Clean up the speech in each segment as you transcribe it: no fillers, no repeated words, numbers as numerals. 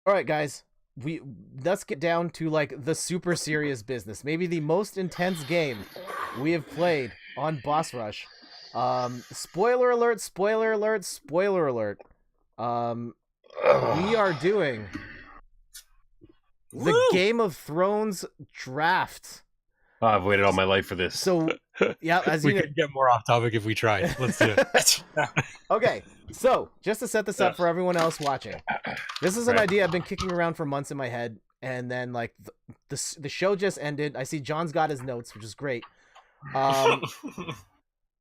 All right, guys. Let's get down to like the super serious business. Maybe the most intense game we have played on Boss Rush. Spoiler alert, spoiler alert, spoiler alert. Um we are doing the Woo! Game of Thrones draft. Oh, I've waited all my life for this. So, yeah, as We you know, could get more off topic if we tried. Let's do it. okay. So, just to set this up for everyone else watching, this is an Right. idea I've been kicking around for months in my head, and then like the show just ended. I see John's got his notes, which is great. Um,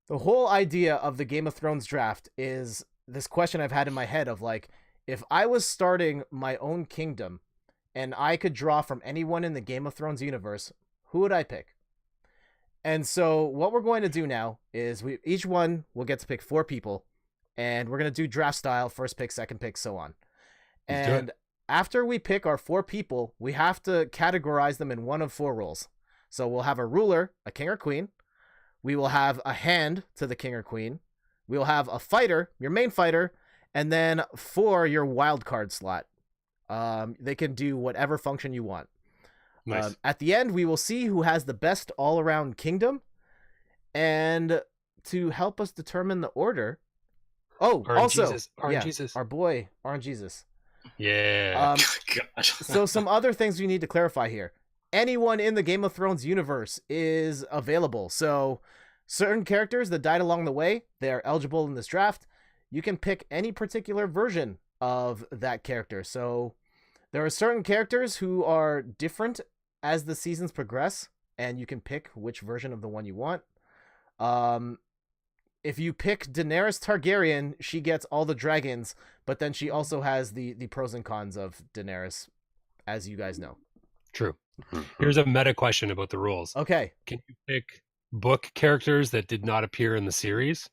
the whole idea of the Game of Thrones draft is this question I've had in my head of like, if I was starting my own kingdom and I could draw from anyone in the Game of Thrones universe, who would I pick? And so what we're going to do now is each one will get to pick 4 people, and we're going to do draft style, first pick, second pick, so on. Let's do it. And after we pick our 4 people, we have to categorize them in one of 4 roles. So we'll have a ruler, a king or queen. We will have a hand to the king or queen. We will have a fighter, your main fighter, and then 4 your wild card slot. They can do whatever function you want. Nice. At the end, we will see who has the best all-around kingdom, and to help us determine the order. Oh, Orange also, Jesus. Orange Jesus. our boy Orange Jesus. Yeah. God. So some other things we need to clarify here. Anyone in the Game of Thrones universe is available. So certain characters that died along the way, they are eligible in this draft. You can pick any particular version of that character. So there are certain characters who are different as the seasons progress, and you can pick which version of the one you want. If you pick Daenerys Targaryen, she gets all the dragons, but then she also has the pros and cons of Daenerys, as you guys know. True. Here's a meta question about the rules. Okay. Can you pick book characters that did not appear in the series?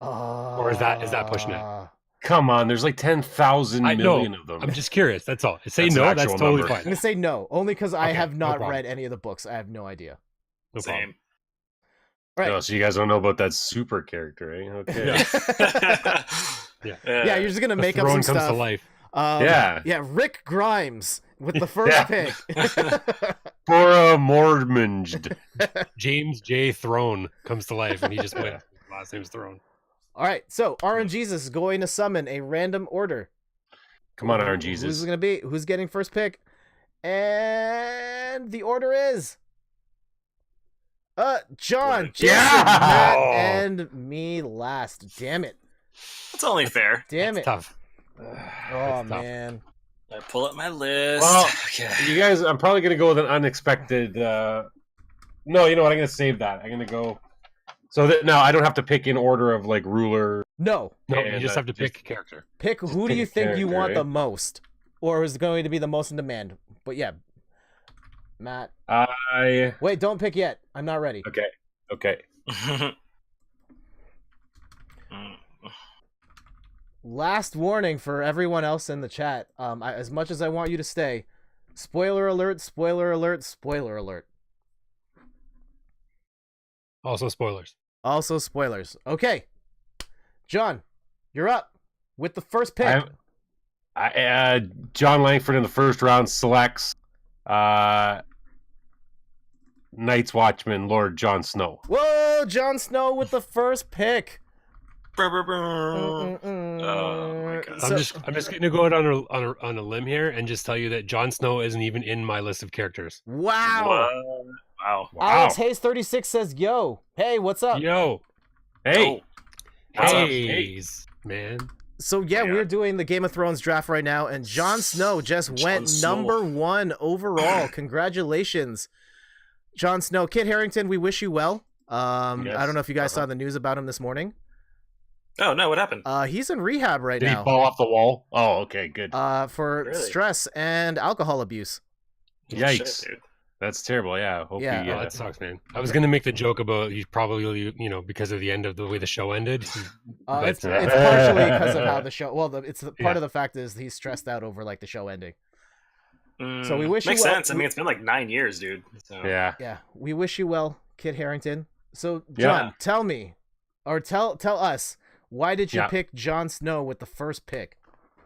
Or is that pushing it? Come on, there's like 10,000 I know. million of them. I'm just curious. That's all. Say That's an no. That's actual totally number. I'm fine. going to say no, only because I Okay, have no not problem. read any of the books. I have no idea. No problem. Same. All right. Oh, so you guys don't know about that super character, eh? Okay. Yeah. Yeah, you're just going to The make up throne some comes stuff. to life. Yeah. Yeah, Rick Grimes with the first Yeah. pick. Bora Mormonged. James J. Throne comes to life, and he just wins. His last name's Throne. All right, so RNGesus is going to summon a random order. Come on, Iron Who's Jesus. going to be? Who's getting first pick? And the order is John, Jason, Yeah! Matt, and me last. Damn it. That's only fair. Damn That's it. tough. Oh, That's tough. man. I pull up my list. Well, Okay. You guys, I'm probably going to go with an unexpected... No, you know what? I'm going to save that. I'm going to go... So that now I don't have to pick in order of like ruler. No. No, And, you just have to just- pick a character. Pick who do pick you a think you character, want eh? the most? Or is going to be the most in demand? But yeah. Matt. I... Wait, don't pick yet. I'm not ready. Okay. Last warning for everyone else in the chat. As much as I want you to stay, spoiler alert, spoiler alert, spoiler alert. Also, spoilers. Also spoilers. Okay. John, you're up with the first pick. John Langford in the first round selects Night's Watchman, Lord Jon Snow. Whoa, Jon Snow with the first pick. Oh my God. So- I'm just going to go out on a limb here and just tell you that Jon Snow isn't even in my list of characters. Wow. Wow. Alex Hayes 36 says, "Yo, hey, what's up?" Yo, Hey, What's up? Hayes, man. So yeah, Yeah. we're doing the Game of Thrones draft right now, and Jon Snow just Jon went Snow. number 1 overall. Congratulations, Jon Snow. Kit Harington, we wish you well. Yes. I don't know if you guys saw the news about him this morning. Oh no, what happened? He's in rehab right did he now. fall off the wall? Oh, okay, good. For Really? stress and alcohol abuse. Yikes. Shit, dude. That's terrible. Yeah. Hope Yeah. he, Oh, that sucks, man. I was gonna make the joke about he's probably, because of the end of the way the show ended. But, It's partially because of how the show. Well, it's part of the fact is he's stressed out over like the show ending. So we wish you makes well. sense. I mean, it's been like 9 years, dude. So. yeah. Yeah, we wish you well, Kit Harington. So John, Yeah. tell me, or tell us, why did you Yeah. pick Jon Snow with the first pick?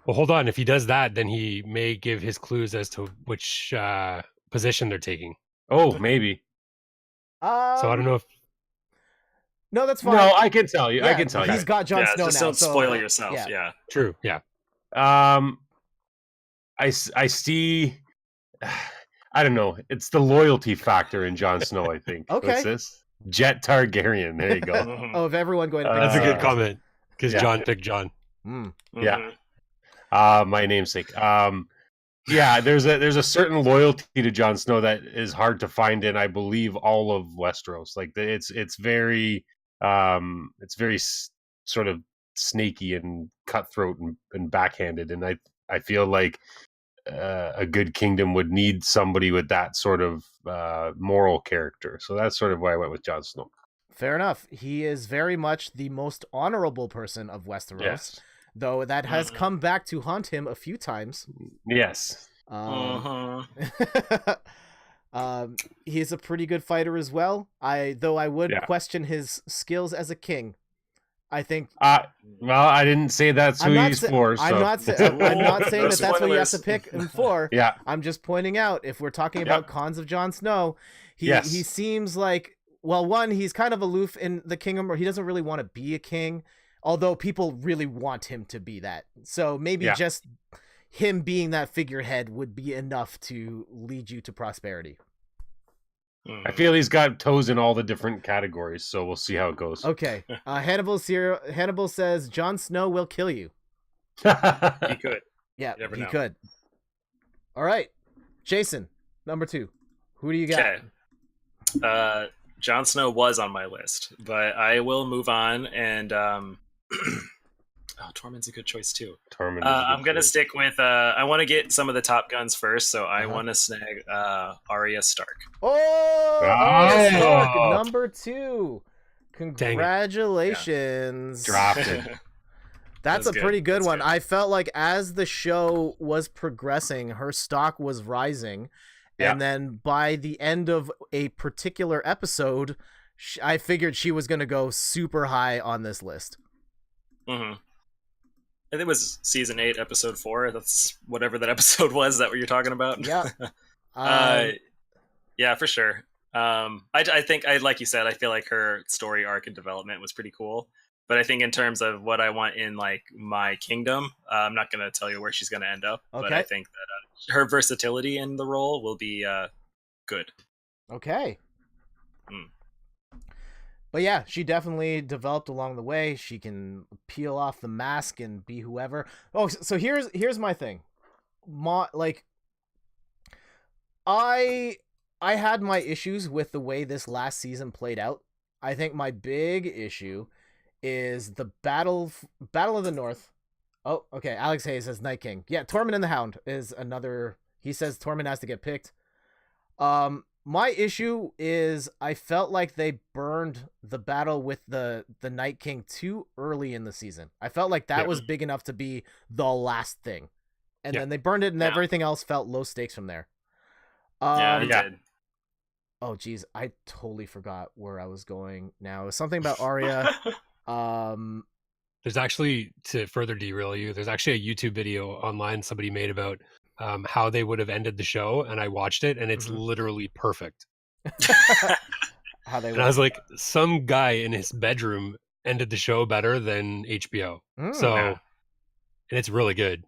Well, hold on. If he does that, then he may give his clues as to which position they're taking. Oh, maybe. So I don't know if No, that's fine. No, I can tell you. I Yeah, can tell you. He's got Jon Snow just now. don't so, spoil yourself. yeah. Yeah. true. Yeah. I see. I don't know. It's the loyalty factor in Jon Snow. I think. Okay. What's this? Jet Targaryen. There you go. Mhm. Oh, of everyone going to pick That's a good Uh, comment because yeah. John picked John. Mm. Yeah. Mhm. My namesake. Yeah. There's a certain loyalty to Jon Snow that is hard to find in, I believe, all of Westeros. Like it's very sort of snaky and cutthroat and backhanded, and I feel like a good kingdom would need somebody with that sort of moral character. So that's sort of why I went with Jon Snow. Fair enough. He is very much the most honorable person of Westeros, Yes. though that has Mhm. come back to haunt him a few times. Yes. Mhm. He's a pretty good fighter as well. I would Yeah. question his skills as a king. I think Well, I didn't say that's who he's for. So. I'm not saying No that that's what you have to spoilers. pick him for. Yeah. I'm just pointing out, if we're talking about cons of Jon Snow, he Yes. seems like, well, one, he's kind of aloof in the kingdom, or he doesn't really want to be a king, although people really want him to be that. So maybe just him being that figurehead would be enough to lead you to prosperity. I feel he's got toes in all the different categories, so we'll see how it goes. Okay. Hannibal says Jon Snow will kill you. He could. Yeah, You never he know. could. All right. Jason, number 2. Who do you got? Okay. Jon Snow was on my list, but I will move on. And Tormund's a good choice too. Tormund is a good I'm gonna choice. stick with. I want to get some of the top guns first, so I want to snag Arya Stark. Oh, Arya Stark, number 2. Congratulations. Drafted. That's a good. pretty good That's one. good. I felt like as the show was progressing, her stock was rising. Yeah. And then by the end of a particular episode, I figured she was going to go super high on this list. Mm-hmm. I think it was season 8, episode 4. That's whatever that episode was. Is that what you're talking about? Yeah. Yeah, for sure. I think, like you said, I feel like her story arc and development was pretty cool. But I think in terms of what I want in like my kingdom, I'm not going to tell you where she's going to end up. But I think that her versatility in the role will be good. Okay. But yeah, she definitely developed along the way. She can peel off the mask and be whoever. Oh, so here's my thing. I had my issues with the way this last season played out. I think my big issue is the Battle of the North. Oh, okay. Alex Hayes says Night King. Yeah, Tormund and the Hound is another. He says Tormund has to get picked. My issue is I felt like they burned the battle with the Night King too early in the season. I felt like that was big enough to be the last thing. And then they burned it and everything else felt low stakes from there. It did. Oh, geez. I totally forgot where I was going now. It was something about Arya. There's actually, to further derail you, there's actually a YouTube video online somebody made about how they would have ended the show, and I watched it, and it's literally perfect. How they and I was like, some guy in his bedroom ended the show better than HBO. And it's really good.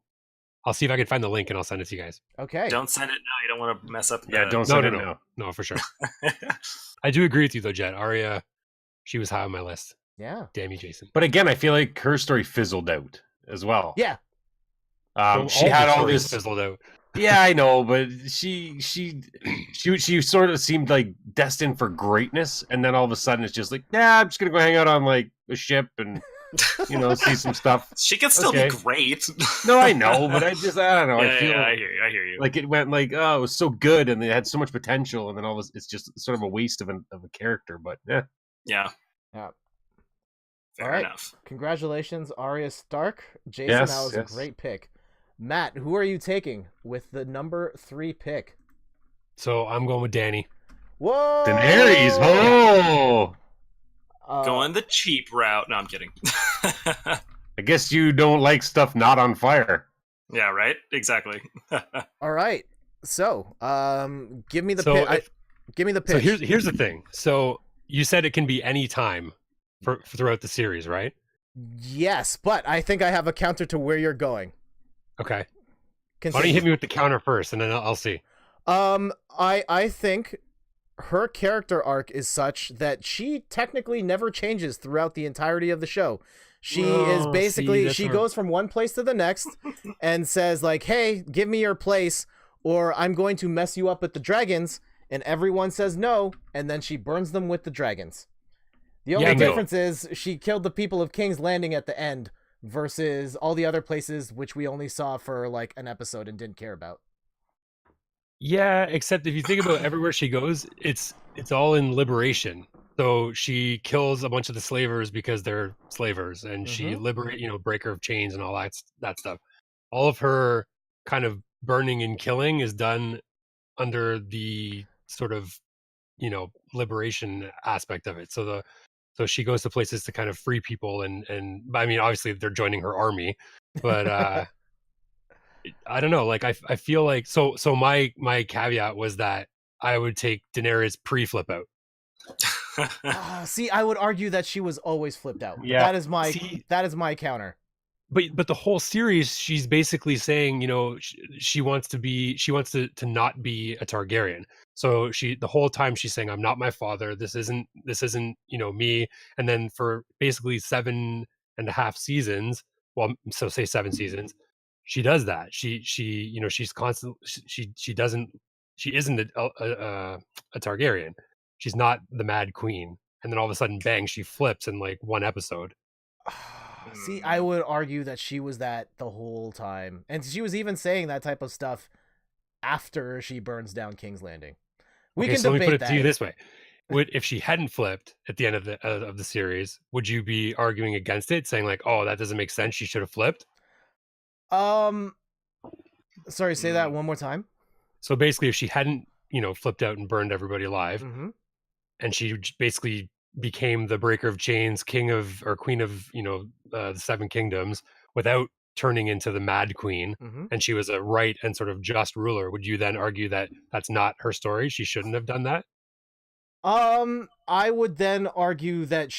I'll see if I can find the link, and I'll send it to you guys. Okay. Don't send it now. You don't want to mess up. Don't send it now. No, for sure. I do agree with you, though, Jet. Arya, she was high on my list. Yeah. Damn you, Jason. But again, I feel like her story fizzled out as well. Yeah. She had all this fizzled out. Yeah, I know, but she sort of seemed like destined for greatness, and then all of a sudden it's just like, I'm just gonna go hang out on like a ship and see some stuff. She can still be great. No, I know, but I don't know. I feel I hear you. Like it went like, oh, it was so good, and it had so much potential, and then all this, it's just sort of a waste of a character. But yeah. Fair enough. Congratulations, Arya Stark. Jason, that was a great pick. Matt, who are you taking with the number 3 pick? So I'm going with Danny. Whoa! Daenerys. Oh! Going the cheap route. No, I'm kidding. I guess you don't like stuff not on fire. Yeah, right. Exactly. All right. So, give me the So pitch. Give me the So pitch. here's the thing. So you said it can be any time for throughout the series, right? Yes, but I think I have a counter to where you're going. Okay. Why don't Continue. you hit me with the counter first, and then I'll see. I think her character arc is such that she technically never changes throughout the entirety of the show. She is basically she goes from one place to the next and says like, "Hey, give me your place or I'm going to mess you up with the dragons." And everyone says no, and then she burns them with the dragons. The only difference is she killed the people of King's Landing at the end versus all the other places which we only saw for like an episode and didn't care about. Yeah, except if you think about everywhere she goes, it's all in liberation. So she kills a bunch of the slavers because they're slavers, and she breaker of chains and all that stuff. All of her kind of burning and killing is done under the sort of liberation aspect of it. So she goes to places to kind of free people, and I mean, obviously they're joining her army, but I don't know. Like I feel like so my caveat was that I would take Daenerys pre-flip out. See, I would argue that she was always flipped out. Yeah. That is my counter. But the whole series, she's basically saying, she wants to not be a Targaryen. So the whole time she's saying, I'm not my father. This isn't me. And then for basically 7.5 seasons, well, so say 7 seasons, she does that. She's constant. She isn't a Targaryen. She's not the Mad Queen. And then all of a sudden, bang, she flips in like one episode. See, I would argue that she was that the whole time. And she was even saying that type of stuff after she burns down King's Landing. We can so debate let me put it that. to you this way. If she hadn't flipped at the end of the series, would you be arguing against it, saying like, oh, that doesn't make sense, she should have flipped? Sorry, say that one more time. So basically, if she hadn't, flipped out and burned everybody alive, and she basically became the breaker of chains, king of or queen of the 7 kingdoms without turning into the Mad Queen, and she was a right and sort of just ruler, would you then argue that that's not her story? She shouldn't have done that? I would then argue that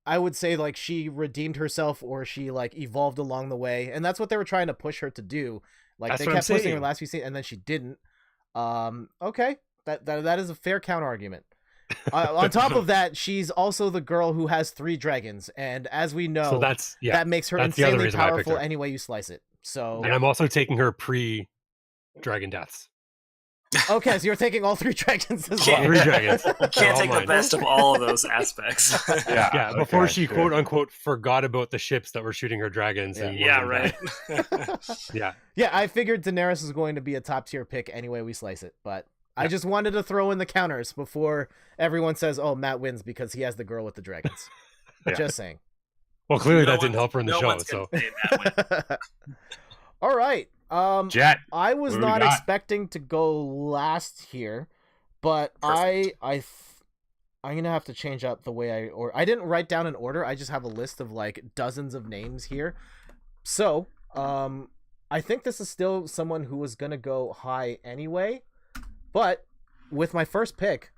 I would say like she redeemed herself or she like evolved along the way, and that's what they were trying to push her to do. Like that's they kept pushing her last few seasons, and then she didn't. Okay, that is a fair counter argument. On top of that, she's also the girl who has 3 dragons, and as we know, so that makes her insanely powerful any way you slice it. So, and I'm also taking her pre-dragon deaths. Okay, so you're taking all 3 dragons as well. 3 dragons. You can't take the best of all of those aspects. Yeah. Before she quote unquote forgot about the ships that were shooting her dragons. Yeah, right. Yeah. Yeah, I figured Daenerys was going to be a top tier pick anyway we slice it, but I just wanted to throw in the counters before everyone says, "Oh, Matt wins because he has the girl with the dragons." Just saying. Well, clearly that didn't help her in the show. So. All right. Jet. I was not expecting to go last here, but I'm gonna have to change up the way I didn't write down an order. I just have a list of like dozens of names here. So, I think this is still someone who was gonna go high anyway, but with my first pick,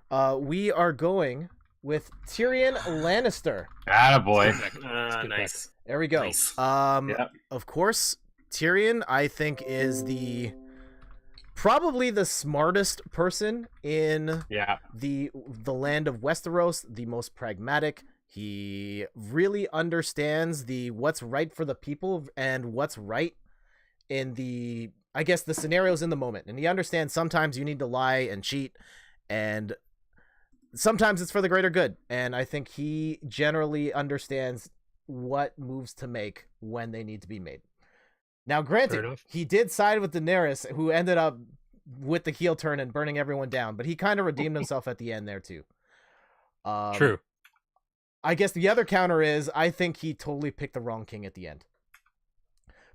we are going with Tyrion Lannister. Attaboy. Nice. There we go. Nice. Of course, Tyrion, I think, is probably the smartest person in the land of Westeros, the most pragmatic. He really understands what's right for the people and what's right in the scenarios in the moment. And he understands sometimes you need to lie and cheat, and sometimes it's for the greater good. And I think he generally understands what moves to make when they need to be made. Now, granted, he did side with Daenerys, who ended up with the heel turn and burning everyone down, but he kind of redeemed himself at the end there, too. True. I guess the other counter is I think he totally picked the wrong king at the end.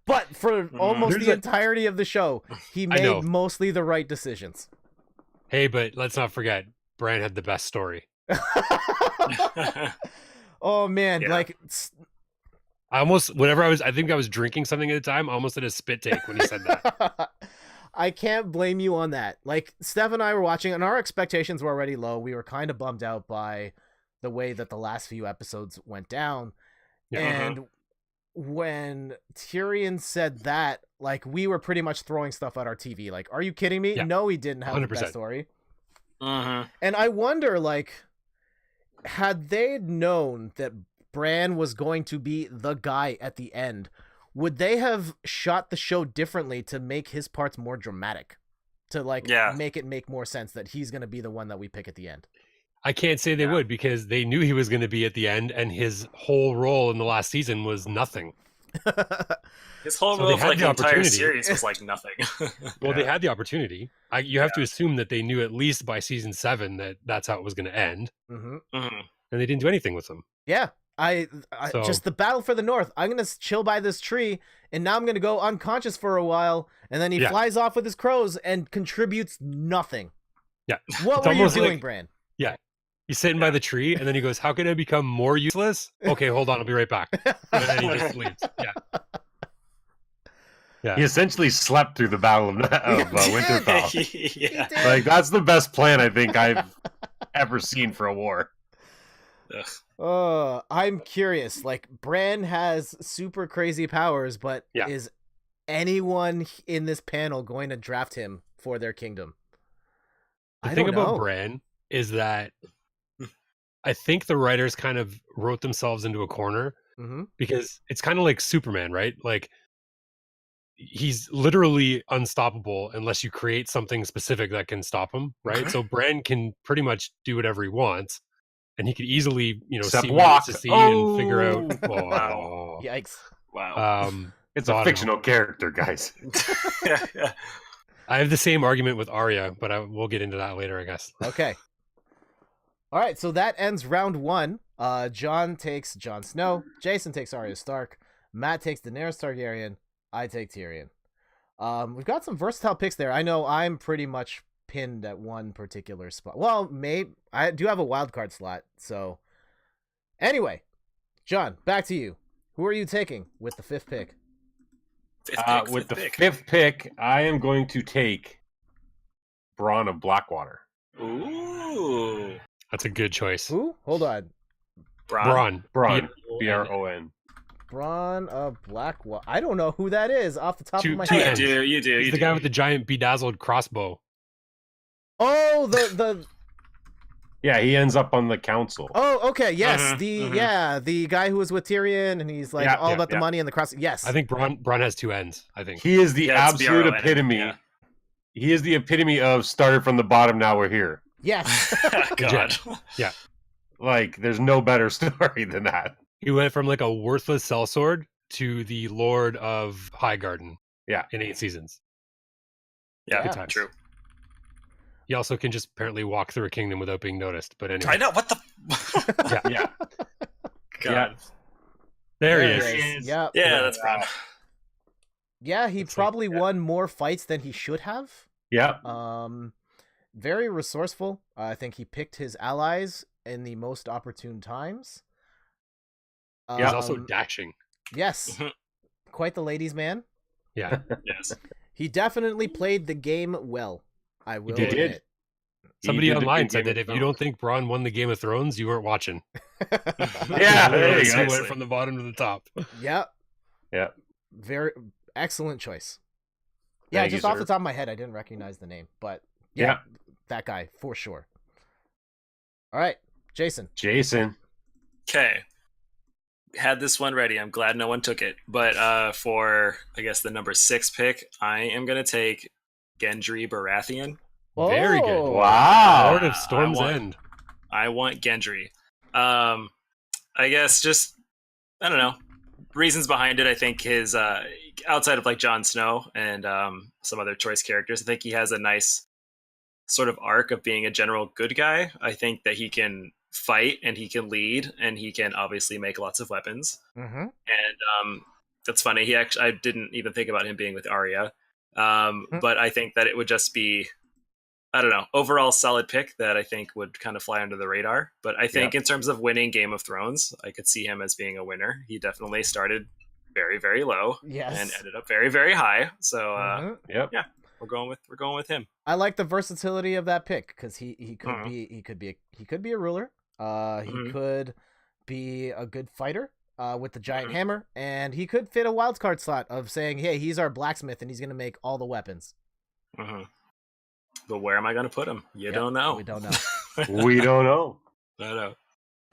But for almost the entirety of the show, he made mostly the right decisions. Hey, but let's not forget, Bran had the best story. Oh, man. Yeah. Like, I think I was drinking something at the time. I almost did a spit take when he said that. I can't blame you on that. Like, Steph and I were watching, and our expectations were already low. We were kind of bummed out by the way that the last few episodes went down. Yeah. And when Tyrion said that, like, we were pretty much throwing stuff at our TV. Like, are you kidding me? Yeah. No, he didn't have 100%. the best story. Uh-huh. And I wonder, like, had they known that Bran was going to be the guy at the end, would they have shot the show differently to make his parts more dramatic? To, like, make it make more sense that he's going to be the one that we pick at the end? I can't say they would, because they knew he was going to be at the end, and his whole role in the last season was nothing. His whole role for like the entire series was like nothing. Well, they had the opportunity. You have to assume that they knew at least by season 7 that that's how it was going to end. Mm-hmm. Mm-hmm. And they didn't do anything with them. Yeah. Just the battle for the North. I'm going to chill by this tree, and now I'm going to go unconscious for a while, and then he flies off with his crows and contributes nothing. Yeah. What were you doing, Bran? Yeah. He's sitting by the tree, and then he goes, "How can I become more useless?" Okay, hold on, I'll be right back. And then he just leaves. Yeah. He essentially slept through the Battle of Winterfell. Yeah. Like, that's the best plan I think I've ever seen for a war. I'm curious. Like, Bran has super crazy powers, but is anyone in this panel going to draft him for their kingdom? The thing about Bran is that I think the writers kind of wrote themselves into a corner, because it's kind of like Superman, right? Like, he's literally unstoppable unless you create something specific that can stop him, right? So Bran can pretty much do whatever he wants, and he could easily, except see walk to see and figure out. Wow. Yikes! Wow. It's a fictional character, guys. Yeah. I have the same argument with Arya, but we'll get into that later, I guess. Okay. All right, so that ends round 1. John takes Jon Snow. Jason takes Arya Stark. Matt takes Daenerys Targaryen. I take Tyrion. We've got some versatile picks there. I know I'm pretty much pinned at one particular spot. Well, maybe I do have a wild card slot. So, anyway, John, back to you. Who are you taking with the 5th pick? With the 5th pick, I am going to take Bronn of Blackwater. Ooh, that's a good choice. Who? Hold on. Bronn. B-R-O-N. Bronn of Blackwater. I don't know who that is off the top of my head. You do. He's the guy with the giant bedazzled crossbow. Oh, the. Yeah, he ends up on the council. Oh, okay, yes, the guy who was with Tyrion, and he's like all about the money and the cross. Yes, I think Bronn has 2 ends. I think he is the absolute epitome. Yeah. He is the epitome of started from the bottom. Now we're here. Yes, God, yeah. Like, there's no better story than that. He went from like a worthless sellsword to the Lord of Highgarden. Yeah, in 8 seasons. Yeah, true. He also can just apparently walk through a kingdom without being noticed. But anyway, I know what the. yeah. God. Yeah. There he is. Yeah, that's Bronn. Yeah, he probably won more fights than he should have. Yeah. Very resourceful. I think he picked his allies in the most opportune times. He's also dashing. Yes. Quite the ladies' man. Yeah. Yes. He definitely played the game well. I will admit. Somebody online said that if you don't think Bronn won the Game of Thrones, you weren't watching. Yeah, there you go. He went from the bottom to the top. Yeah. Yeah. Very excellent choice. Yeah, just off the top of my head, I didn't recognize the name, but yeah, that guy for sure. All right, Jason. Okay. Had this one ready. I'm glad no one took it. But for, I guess, the number 6 pick, I am going to take Gendry Baratheon. Very good. Wow. Lord of Storm's End. I want Gendry. I guess just, I don't know, reasons behind it. I think his, outside of like Jon Snow and some other choice characters, I think he has a nice sort of arc of being a general good guy. I think that he can fight and he can lead and he can obviously make lots of weapons. Mm-hmm. And that's funny. I didn't even think about him being with Arya. But I think that it would just be I don't know, overall solid pick that I think would kind of fly under the radar. But I think in terms of winning Game of Thrones, I could see him as being a winner. He definitely started very, very low and ended up very, very high. So yeah, we're going with him. I like the versatility of that pick because he could be a ruler. He could be a good fighter with the giant hammer, and he could fit a wild card slot of saying, hey, he's our blacksmith and he's gonna make all the weapons. But where am I going to put him? You don't know. We don't know. We don't know. No.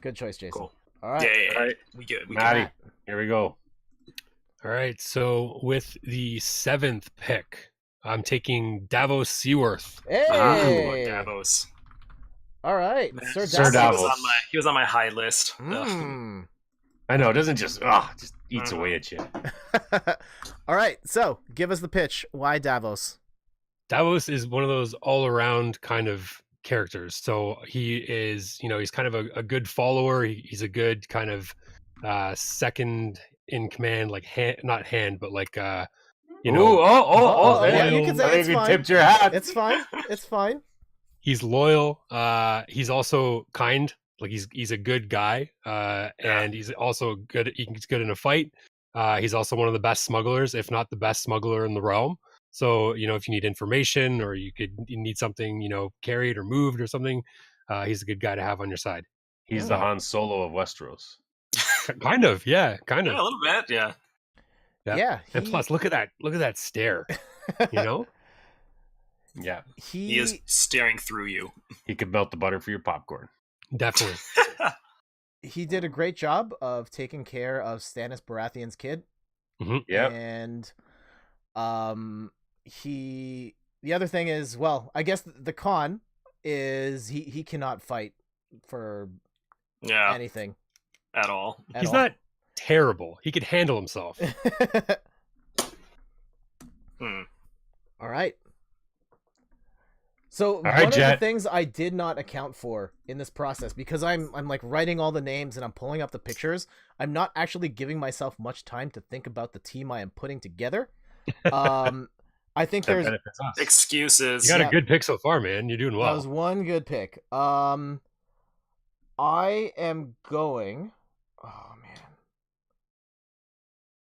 Good choice, Jason. Cool. All right. Yeah. All right. We good. Maddie, here we go. All right. So with the 7th pick, I'm taking Davos Seaworth. Hey, Davos. All right, Sir Davos. He was on my high list. I know, it doesn't just eats away at you. All right, so give us the pitch. Why Davos? Davos is one of those all-around kind of characters. So he is, he's kind of a good follower. He's a good kind of second in command, like not hand, but like yeah, you can say it's fine. Tipped your hat. It's fine. It's fine. He's loyal. He's also kind. Like he's a good guy, and he's also good. He's good in a fight. He's also one of the best smugglers, if not the best smuggler in the realm. So, if you need information or you need something, carried or moved or something, he's a good guy to have on your side. He's the Han Solo of Westeros. Kind of, yeah, kind of. Yeah, a little bit, yeah. Yeah. And plus, look at that stare, Yeah. He is staring through you. He could melt the butter for your popcorn. Definitely. He did a great job of taking care of Stannis Baratheon's kid. Yeah. And the other thing is, well, I guess the con is he cannot fight for anything at all. He's not terrible. He could handle himself. All right. So all one right, of Jet. the things I did not account for in this process, because I'm like writing all the names and I'm pulling up the pictures, I'm not actually giving myself much time to think about the team I am putting together. I think there's excuses. You got a good pick so far, man. You're doing well. That was one good pick. I am going. Oh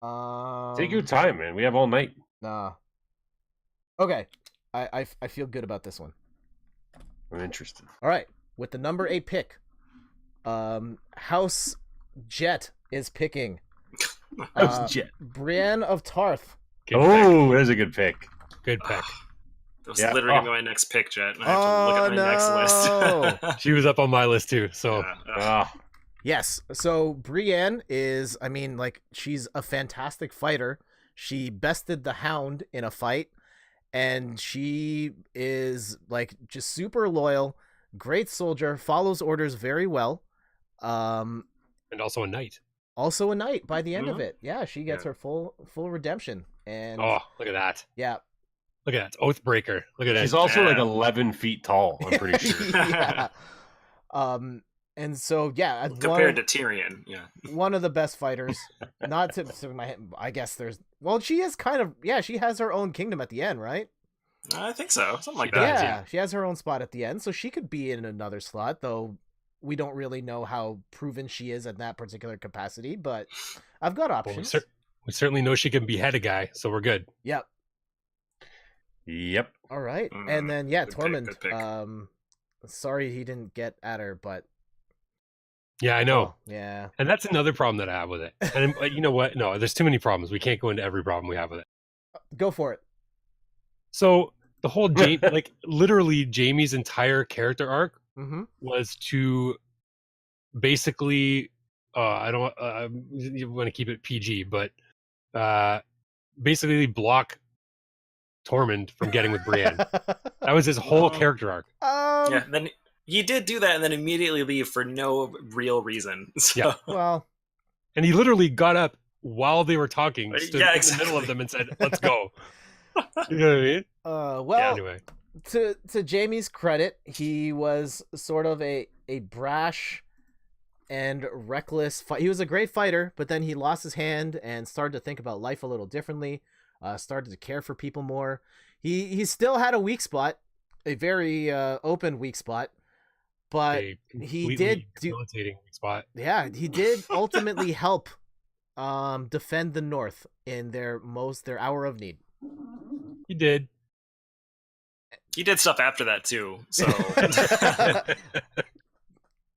man. Take your time, man. We have all night. Nah. Okay. I feel good about this one. I'm interested. All right. With the number 8 pick, House Jet is picking. House Jet. Brienne of Tarth. There's a good pick. Good pick. That was literally my next pick, Jet. I have to look at my next list. She was up on my list too. So yes. So Brienne is, she's a fantastic fighter. She bested the Hound in a fight, and she is just super loyal, great soldier, follows orders very well. And also a knight. Also a knight by the end of it. Yeah, she gets her full redemption. And look at that. Yeah. Look at that. It's Oathbreaker. Look at that. She's also 11 feet tall, I'm pretty sure. Yeah. And so compared to Tyrion, one of the best fighters. Not to my head, I guess she is kind of she has her own kingdom at the end, right? I think so, something like that. Yeah, she has her own spot at the end, so she could be in another slot, though we don't really know how proven she is in that particular capacity. But I've got options. Well, we certainly know she can behead a guy, so we're good. Yep. All right, and then Tormund. Sorry he didn't get at her, but yeah, I know. Yeah, and that's another problem that I have with it. And you know what? No, there's too many problems. We can't go into every problem we have with it. Go for it. So the whole literally Jaime's entire character arc was to basically, I don't want to keep it PG, but basically block Tormund from getting with Brienne. That was his whole character arc. Then he did do that and then immediately leave for no real reason. So. Yeah. Well, and he literally got up while they were talking, stood in the middle of them and said, "Let's go." You know what I mean? Anyway. To Jaime's credit, he was sort of a brash and reckless he was a great fighter, but then he lost his hand and started to think about life a little differently, started to care for people more. He still had a weak spot. a very open weak spot, but A he did do. debilitating spot. Yeah, he did ultimately help defend the North in their hour of need. He did. He did stuff after that too. So,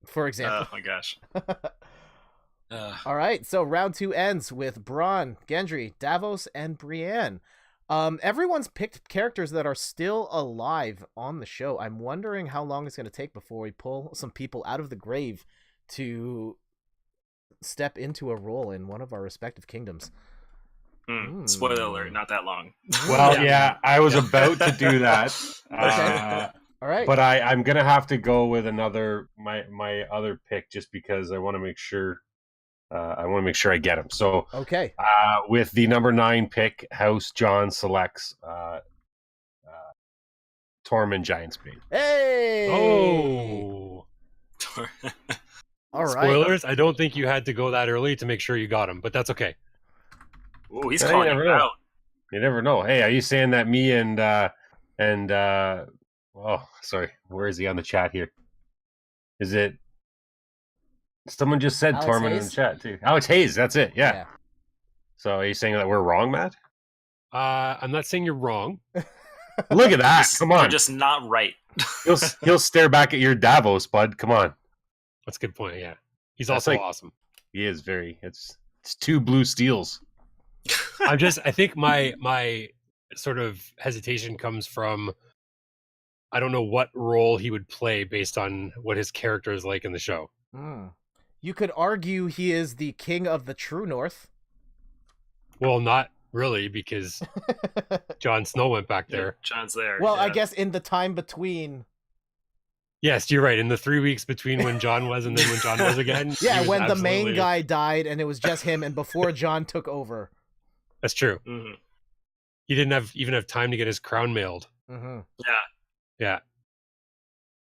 For example. oh my gosh. All right, so round 2 ends with Bronn, Gendry, Davos, and Brienne. Everyone's picked characters that are still alive on the show. I'm wondering how long it's going to take before we pull some people out of the grave to step into a role in one of our respective kingdoms. Spoiler alert, not that long. Well, yeah, I was about to do that. Okay. All right. But I'm going to have to go with my other pick just because I want to make sure I get him. So Okay. with the number 9 pick, House John selects Tormund Giantsbane. Hey! Oh. All right. Spoilers, I don't think you had to go that early to make sure you got him, but that's okay. Oh, he's Yeah, calling you him never know. out. You never know. Hey, are you saying that me and oh, sorry, where is he on the chat here? Is it someone just said Alex Tormund in Hayes? the chat too? Alex Hayes, that's it. Yeah. Yeah. So are you saying that we're wrong, Matt? I'm not saying you're wrong. Look at that. Come You're on. just not right. He'll stare back at your Davos, bud. Come on. That's a good point. Yeah, he's That's also like- awesome. He is very. It's 2 blue steels. I think my sort of hesitation comes from I don't know what role he would play based on what his character is like in the show. You could argue he is the king of the true North. Well, not really, because Jon Snow went back there. John's there. Well, I yeah. guess in the time between. Yes, you're right. In the 3 weeks between when Jon was and then when Jon was again. he Yeah, was when the main absolutely- guy died and it was just him, and before Jon took over. That's true. Mhm. He didn't even have time to get his crown mailed. Mm-hmm. Yeah.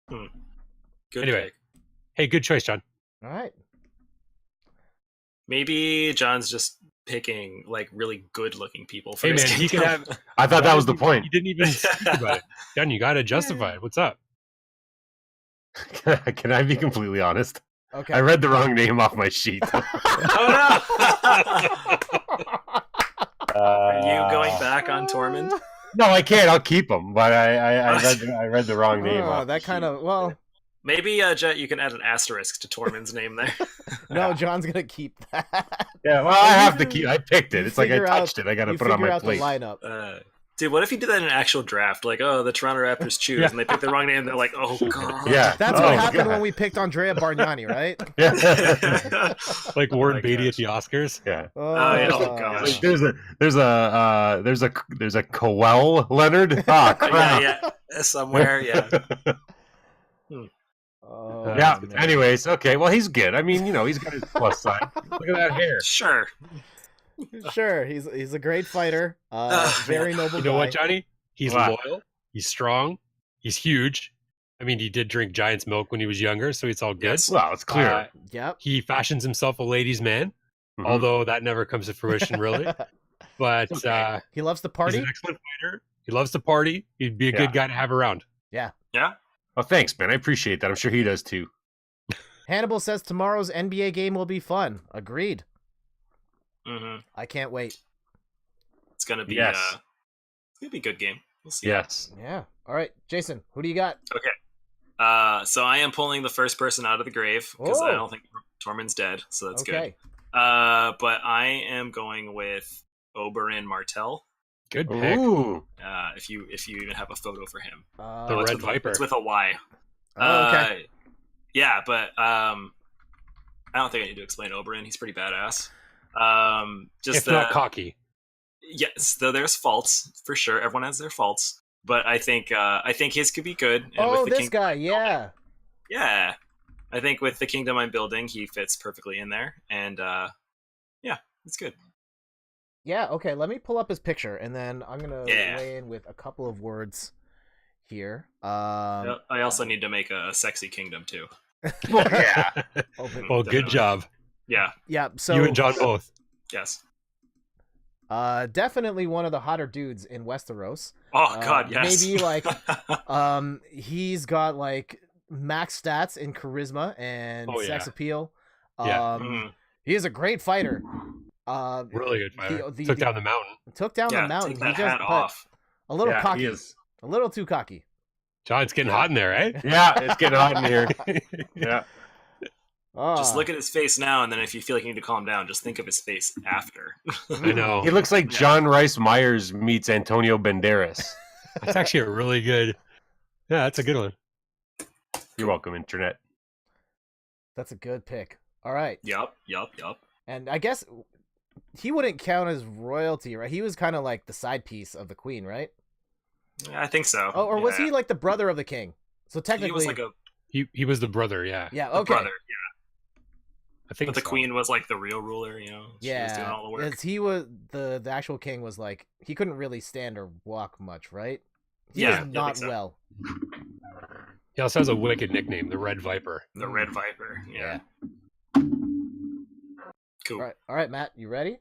Good Anyway. pick. Hey, good choice, John. All right. Maybe John's just picking like really good-looking people. For Hey, his man, he could kingdom. have. I thought that was the point. You didn't even speak about it. John, you got to justify it. What's up? Can I be completely honest? Okay. I read the wrong name off my sheet. Oh no! Are you going back on Tormund? No, I can't. I'll keep him. But I read the wrong name. Oh, off that the kind sheet. of, well, Maybe Jet, you can add an asterisk to Tormund's name there. no, John's gonna keep that. Yeah, well, I have to keep. I picked it. You It's like I figure out- touched it. I got to You put it on figure my out plate. the lineup. Dude, what if you did that in an actual draft? Like, oh, the Toronto Raptors choose, Yeah. and they pick the wrong name. And they're like, oh god. Yeah. That's Oh, what happened God. when we picked Andrea Bargnani, right? Yeah. Like Warren my Beatty gosh. at the Oscars. Yeah. yeah. Oh, Like, gosh. there's a Coel Leonard. Ah, crap. yeah, somewhere, yeah. Oh, Yeah. man. Anyways, okay. Well, he's good. I mean, he's got his plus side. Look at that hair. Sure. Sure, he's a great fighter. Very noble You know guy. what, Johnny? He's What? loyal. He's strong. He's huge. I mean, he did drink Giant's milk when he was younger, so it's all good. Yes. Well, it's clear. Yep. He fashions himself a ladies' man, Mhm. although that never comes to fruition, really. But Okay. He loves to he's party. an excellent fighter. He loves to party. He'd be a Yeah. good guy to have around. Yeah. Oh, thanks, man. I appreciate that. I'm sure he does too. Hannibal says tomorrow's NBA game will be fun. Agreed. hmm I can't wait. It's gonna be Yes. it's gonna be a good game. We'll see. Yes. Yeah. All right, Jason, who do you got? So I am pulling the first person out of the grave because I Oh. don't think Tormund's dead, so that's good. Okay. But I am going with Oberyn Martell. Good pick. Ooh. If you even have a photo for him, The it's Red with a- Viper. It's with a Y. Oh, okay. Yeah, but I don't think I need to explain Oberyn. He's pretty badass. Just If not cocky. yes, though there's faults for sure. Everyone has their faults, but I think his could be good. And Oh, with the this guy. Yeah. Yeah, I think with the kingdom I'm building, he fits perfectly in there, and yeah, it's good. Yeah. Okay. Let me pull up his picture, and then I'm gonna Yeah. weigh in with a couple of words here. I also need to make a sexy kingdom too. Well, yeah. Open. Well, good Definitely. job. Yeah. Yeah. So You and John both. Yes. Definitely one of the hotter dudes in Westeros. Oh God, yes. Maybe like he's got like max stats in charisma and sex appeal. He is a great fighter. Really good fighter. Took down the mountain. Took down the mountain. Take that hat off. A little cocky. He is. A little too cocky. John, it's getting hot in there, eh? Yeah, it's getting hot in here. Yeah. Just look at his face now, and then if you feel like you need to calm down, just think of his face after. I know. He looks like John Rice Myers meets Antonio Banderas. That's actually a really good. Yeah, that's a good one. You're welcome, Internet. That's a good pick. All right. Yup. And I guess he wouldn't count as royalty, right? He was kind of like the side piece of the queen, right? Yeah, I think so. Oh, or was he like the brother of the king? So technically, he was like he was the brother. Yeah. Yeah. Okay. Brother, yeah. I think. But the queen was like the real ruler, you know. She was doing all the work. Because he was the actual king was like he couldn't really stand or walk much, right? He was not well. He also has a wicked nickname, the Red Viper. The Red Viper. Yeah. Cool. All right, Matt, you ready?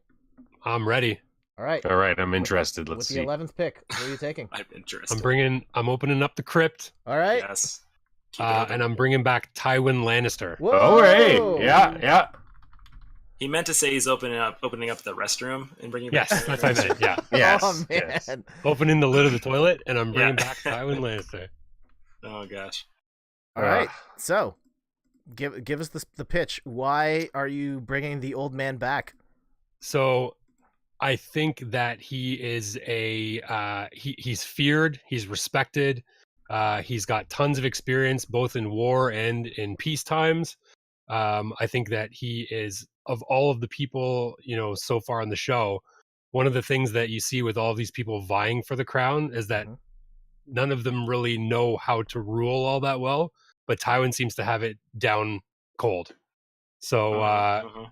I'm ready. All right. I'm interested. Let's see. With the 11th pick, what are you taking? I'm interested. I'm opening up the crypt. All right. Yes. And I'm bringing back Tywin Lannister. Whoa! Oh, hey. Yeah. He meant to say he's opening up the restroom and bringing back. Yes, that's what I meant. Yeah. Yes. Oh man. Yes. Opening the lid of the toilet, and I'm bringing back Tywin Lannister. Oh gosh. All right. So, give us the pitch. Why are you bringing the old man back? So, I think that he is he's feared, he's respected, he's got tons of experience both in war and in peace times. I think that he is, of all of the people, so far on the show, one of the things that you see with all of these people vying for the crown is that none of them really know how to rule all that well, but Tywin seems to have it down cold. So,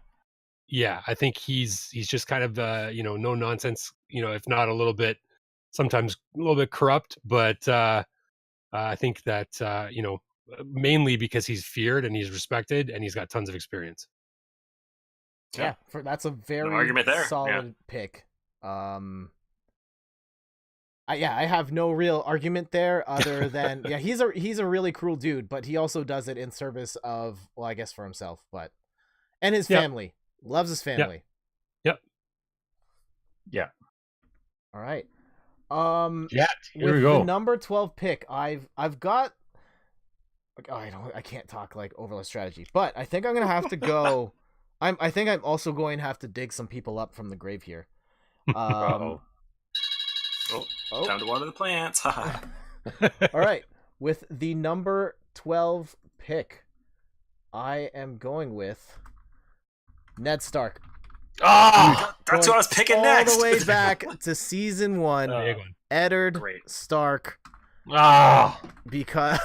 yeah, I think he's just kind of no nonsense, if not a little bit, sometimes a little bit corrupt, but I think that mainly because he's feared and he's respected and he's got tons of experience. Yeah, that's a very argument there. solid pick. I have no real argument there other than he's a really cruel dude, but he also does it in service of, well, I guess for himself, and his family. Loves his family. Yep. Yeah. All right. Here we go. The number 12 pick, I've got. I can't talk like overless strategy, but I think I'm gonna have to go. I think I'm also going to have to dig some people up from the grave here. Time to water the plants. All right. With the number 12 pick, I am going with Ned Stark. That's what I was picking next. All the way back to season 1, Eddard Stark. Because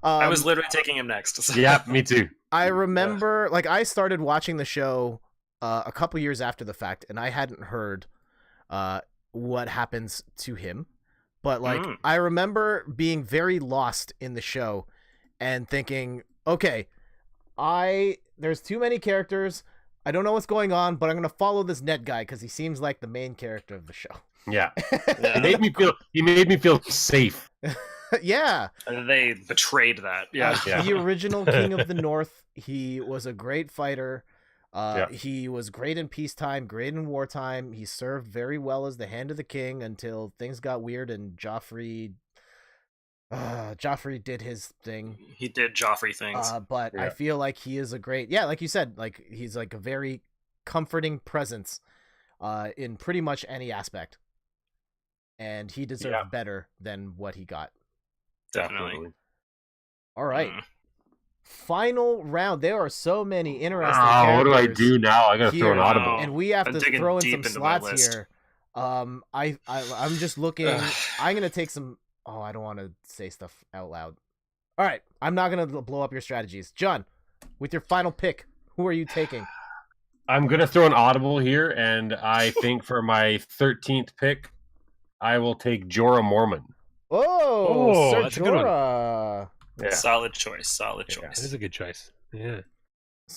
I was literally taking him next. Yeah, me too. I remember, I started watching the show a couple years after the fact, and I hadn't heard what happens to him. But, I remember being very lost in the show and thinking, okay, there's too many characters. I don't know what's going on, but I'm going to follow this Ned guy because he seems like the main character of the show. Yeah. He made me feel safe. Yeah. And they betrayed that. Yeah. The original King of the North. He was a great fighter. He was great in peacetime, great in wartime. He served very well as the hand of the king until things got weird and Joffrey did his thing. He did Joffrey things. But I feel like he is a great, like you said, he's like a very comforting presence in pretty much any aspect. And he deserved better than what he got. Definitely. All right. Final round. There are so many interesting characters. What do I do now? I gotta throw an audible. And we have to throw in some slots here. I'm just looking. I'm gonna take some. Oh, I don't want to say stuff out loud. All right, I'm not gonna blow up your strategies. John, with your final pick, who are you taking? I'm gonna throw an audible here, and I think for my 13th pick, I will take Jorah Mormont. Oh, Sir that's a good one. Jorah. Yeah. Solid choice. That is a good choice. Yeah.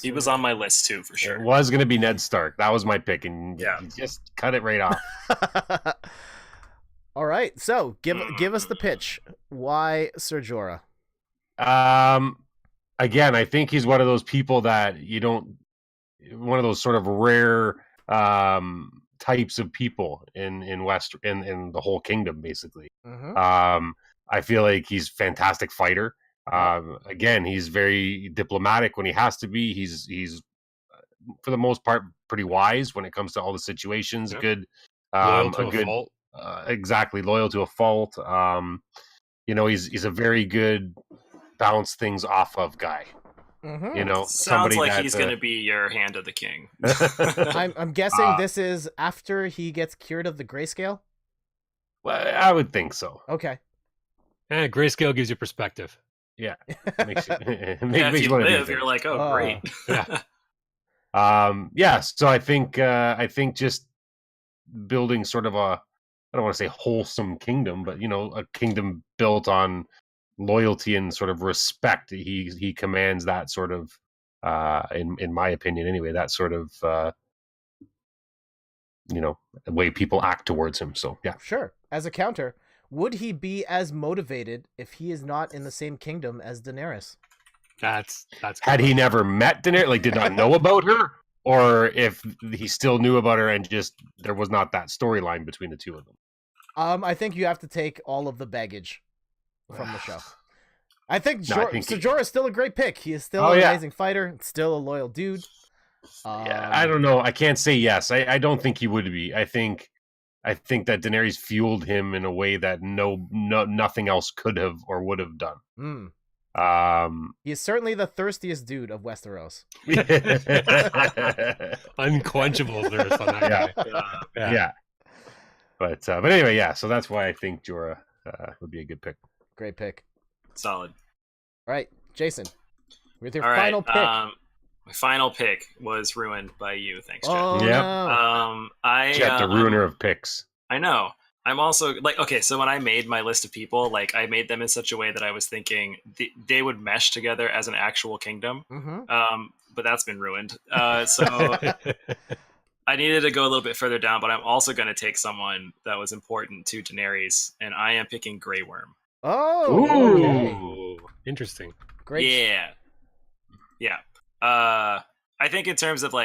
He was on my list too, for It sure. was going to be Ned Stark. That was my pick, and Yeah. you just cut it right off. All right, so give us the pitch. Why Ser Jorah? Again, I think he's one of those people that you don't. One of those sort of rare types of people in the whole kingdom, basically. Mm-hmm. I feel like he's a fantastic fighter. Again, he's very diplomatic when he has to be. He's for the most part pretty wise when it comes to all the situations. Yep. Good, Loyal to a fault. Exactly, loyal to a fault. He's a very good bounce things off of guy. Mm-hmm. Sounds like he's going to be your Hand of the King. I'm guessing this is after he gets cured of the grayscale. Well, I would think so. Okay. And grayscale gives you perspective. Yeah, makes you, if you live, you're like, oh, great. Yeah. So I think just building sort of I don't want to say wholesome kingdom, but a kingdom built on loyalty and sort of respect. He commands that sort of, in my opinion, anyway. That sort of the way people act towards him. So yeah, sure. As a counter, would he be as motivated if he is not in the same kingdom as Daenerys? That's had he never met Daenerys, like did not know about her, or if he still knew about her and just there was not that storyline between the two of them. I think you have to take all of the baggage from the show. I think Ser Jorah is still a great pick. He is still an amazing fighter, still a loyal dude. Yeah, I don't know. I can't say yes. I don't think he would be. I think that Daenerys fueled him in a way that nothing else could have or would have done. He is certainly the thirstiest dude of Westeros. Unquenchable thirst on that guy. Yeah. But anyway, yeah. So that's why I think Jorah would be a good pick. Great pick. Solid. All right, Jason, with your final pick. My final pick was ruined by you. Thanks, Jeff. Oh, no. Jeff, the ruiner of picks. I know. I'm also so when I made my list of people, I made them in such a way that I was thinking they would mesh together as an actual kingdom. Mm-hmm. But that's been ruined. So I needed to go a little bit further down, but I'm also going to take someone that was important to Daenerys, and I am picking Grey Worm. Oh, okay. Interesting. Great. Yeah. I think in terms of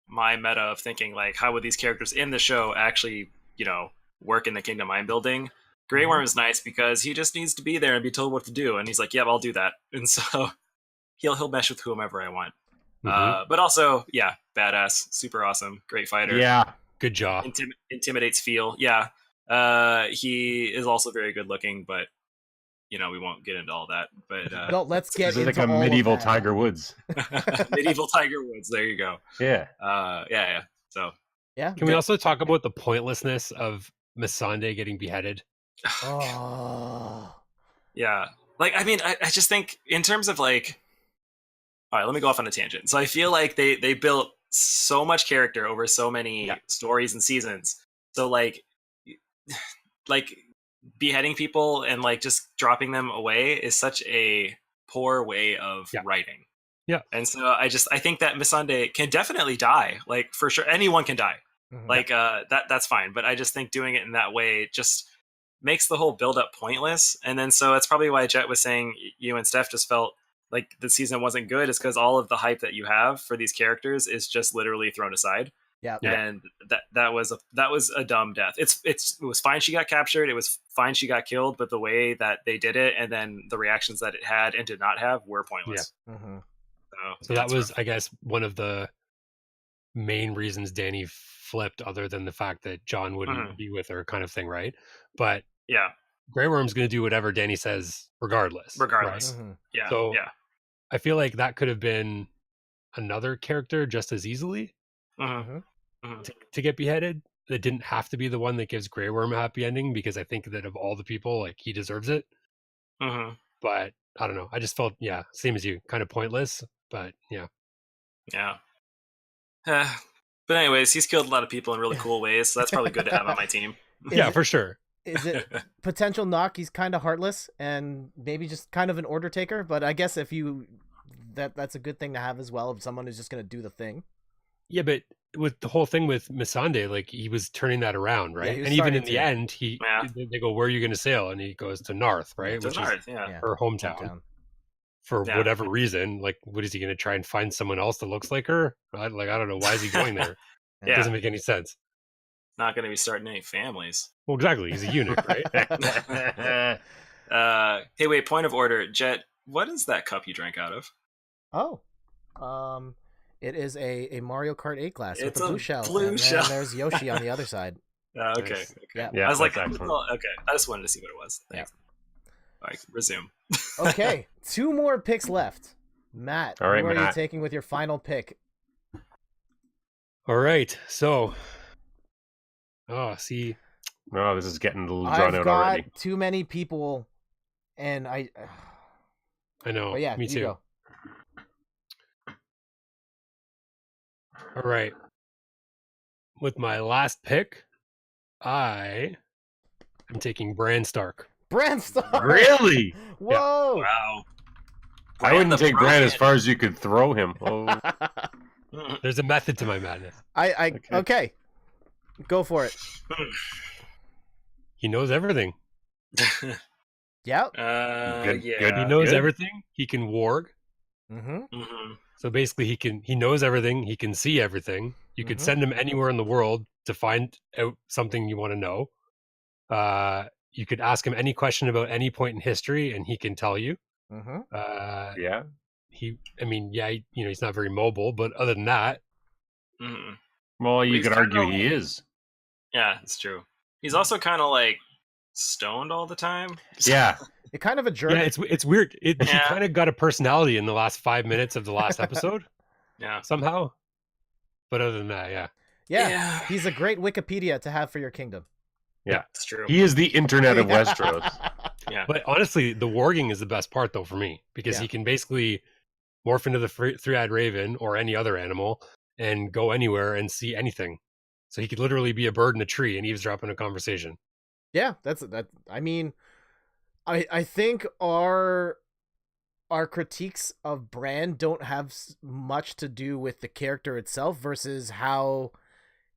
my meta of thinking how would these characters in the show actually, work in the kingdom I'm building. Grey Worm is nice because he just needs to be there and be told what to do, and he's like, "Yep, I'll do that." And so he'll mesh with whomever I want. But also, badass, super awesome, great fighter. Yeah, good job. Intimidates feel. Yeah. He is also very good looking, but we won't get into all that. But no, let's get into like a medieval Tiger Woods. Medieval Tiger Woods. There you go. Yeah. Yeah. So yeah. Can we also talk about the pointlessness of Missandei getting beheaded? Oh. Yeah. I just think in terms of all right, let me go off on a tangent. So I feel like they built so much character over so many stories and seasons. So beheading people and just dropping them away is such a poor way of writing. Yeah. And so I think that Missandei can definitely die. For sure. Anyone can die. Mm-hmm. That's fine. But I just think doing it in that way just makes the whole build up pointless. And then so that's probably why Jet was saying you and Steph just felt like the season wasn't good, is because all of the hype that you have for these characters is just literally thrown aside. Yeah. And that was a dumb death. It was fine she got captured. It was fine she got killed, but the way that they did it and then the reactions that it had and did not have were pointless. Yeah. Mm-hmm. So that was, I guess, one of the main reasons Dany flipped, other than the fact that Jon wouldn't be with her, kind of thing, right? But yeah, Grey Worm's going to do whatever Dany says, regardless. Right? Mm-hmm. Yeah. So I feel like that could have been another character just as easily to get beheaded. That didn't have to be the one that gives Grey Worm a happy ending, because I think that of all the people, he deserves it. But I don't know. I just felt, same as you, kind of pointless. But yeah. But anyways, he's killed a lot of people in really cool ways, so that's probably good to have on my team. For sure. Is it potential knock? He's kind of heartless and maybe just kind of an order taker. But I guess if you that's a good thing to have as well, if someone who's just going to do the thing. Yeah, but with the whole thing with Missandei, like he was turning that around, right? he was And even in starting the to. end, they go, "Where are you going to sail?" And he goes to North, right, To which North, is yeah. her hometown. For whatever reason, like, what is he going to try and find someone else that looks like her? I don't know. Why is he going there? It doesn't make any sense. Not going to be starting any families. Well, exactly. He's a eunuch, right? Hey, wait. Point of order, Jet. What is that cup you drank out of? Oh, it is a Mario Kart 8 glass with It's a blue a shell. blue and shell. then there's Yoshi on the other side. Okay. Nice. Okay. Yeah. I was like, that's excellent. okay. I just wanted to see what it was. Thanks. All right, resume. Okay, 2 more picks left. Matt, All right, who are you Matt. taking with your final pick? All right. So, see, No, this is getting a little drawn I've out got already. too many people, and I know. But yeah, me you too. go. All right. With my last pick, I am taking Bran Stark. Bran Stark. Really? Whoa. Wow. I wouldn't the take Bran as broken- far as you could throw him. Oh, There's a method to my madness. Okay. Go for it. He knows everything. Yep. Good- yeah. good. He knows good. everything. He can warg. Mm-hmm. Mm-hmm. So basically, he knows everything. He can see everything. You could Mhm. send him anywhere in the world to find out something you want to know. You could ask him any question about any point in history, and he can tell you. Mm-hmm. yeah. He's not very mobile, but other than that, Mm-hmm. Well, you He's could argue kinda- he is. Yeah, it's true. He's also kind of like stoned all the time. Yeah. You're kind of a jerk. yeah, it's weird. He Yeah. kind of got a personality in the last 5 minutes of the last episode Yeah. somehow. But other than that, yeah. Yeah. He's a great Wikipedia to have for your kingdom. It's true. He is the internet of Westeros. Yeah. But honestly, the warging is the best part, though, for me, because Yeah. he can basically morph into the three-eyed raven or any other animal and go anywhere and see anything. So he could literally be a bird in a tree and eavesdrop in a conversation. Yeah, that. I mean, I think our critiques of Bran don't have much to do with the character itself versus how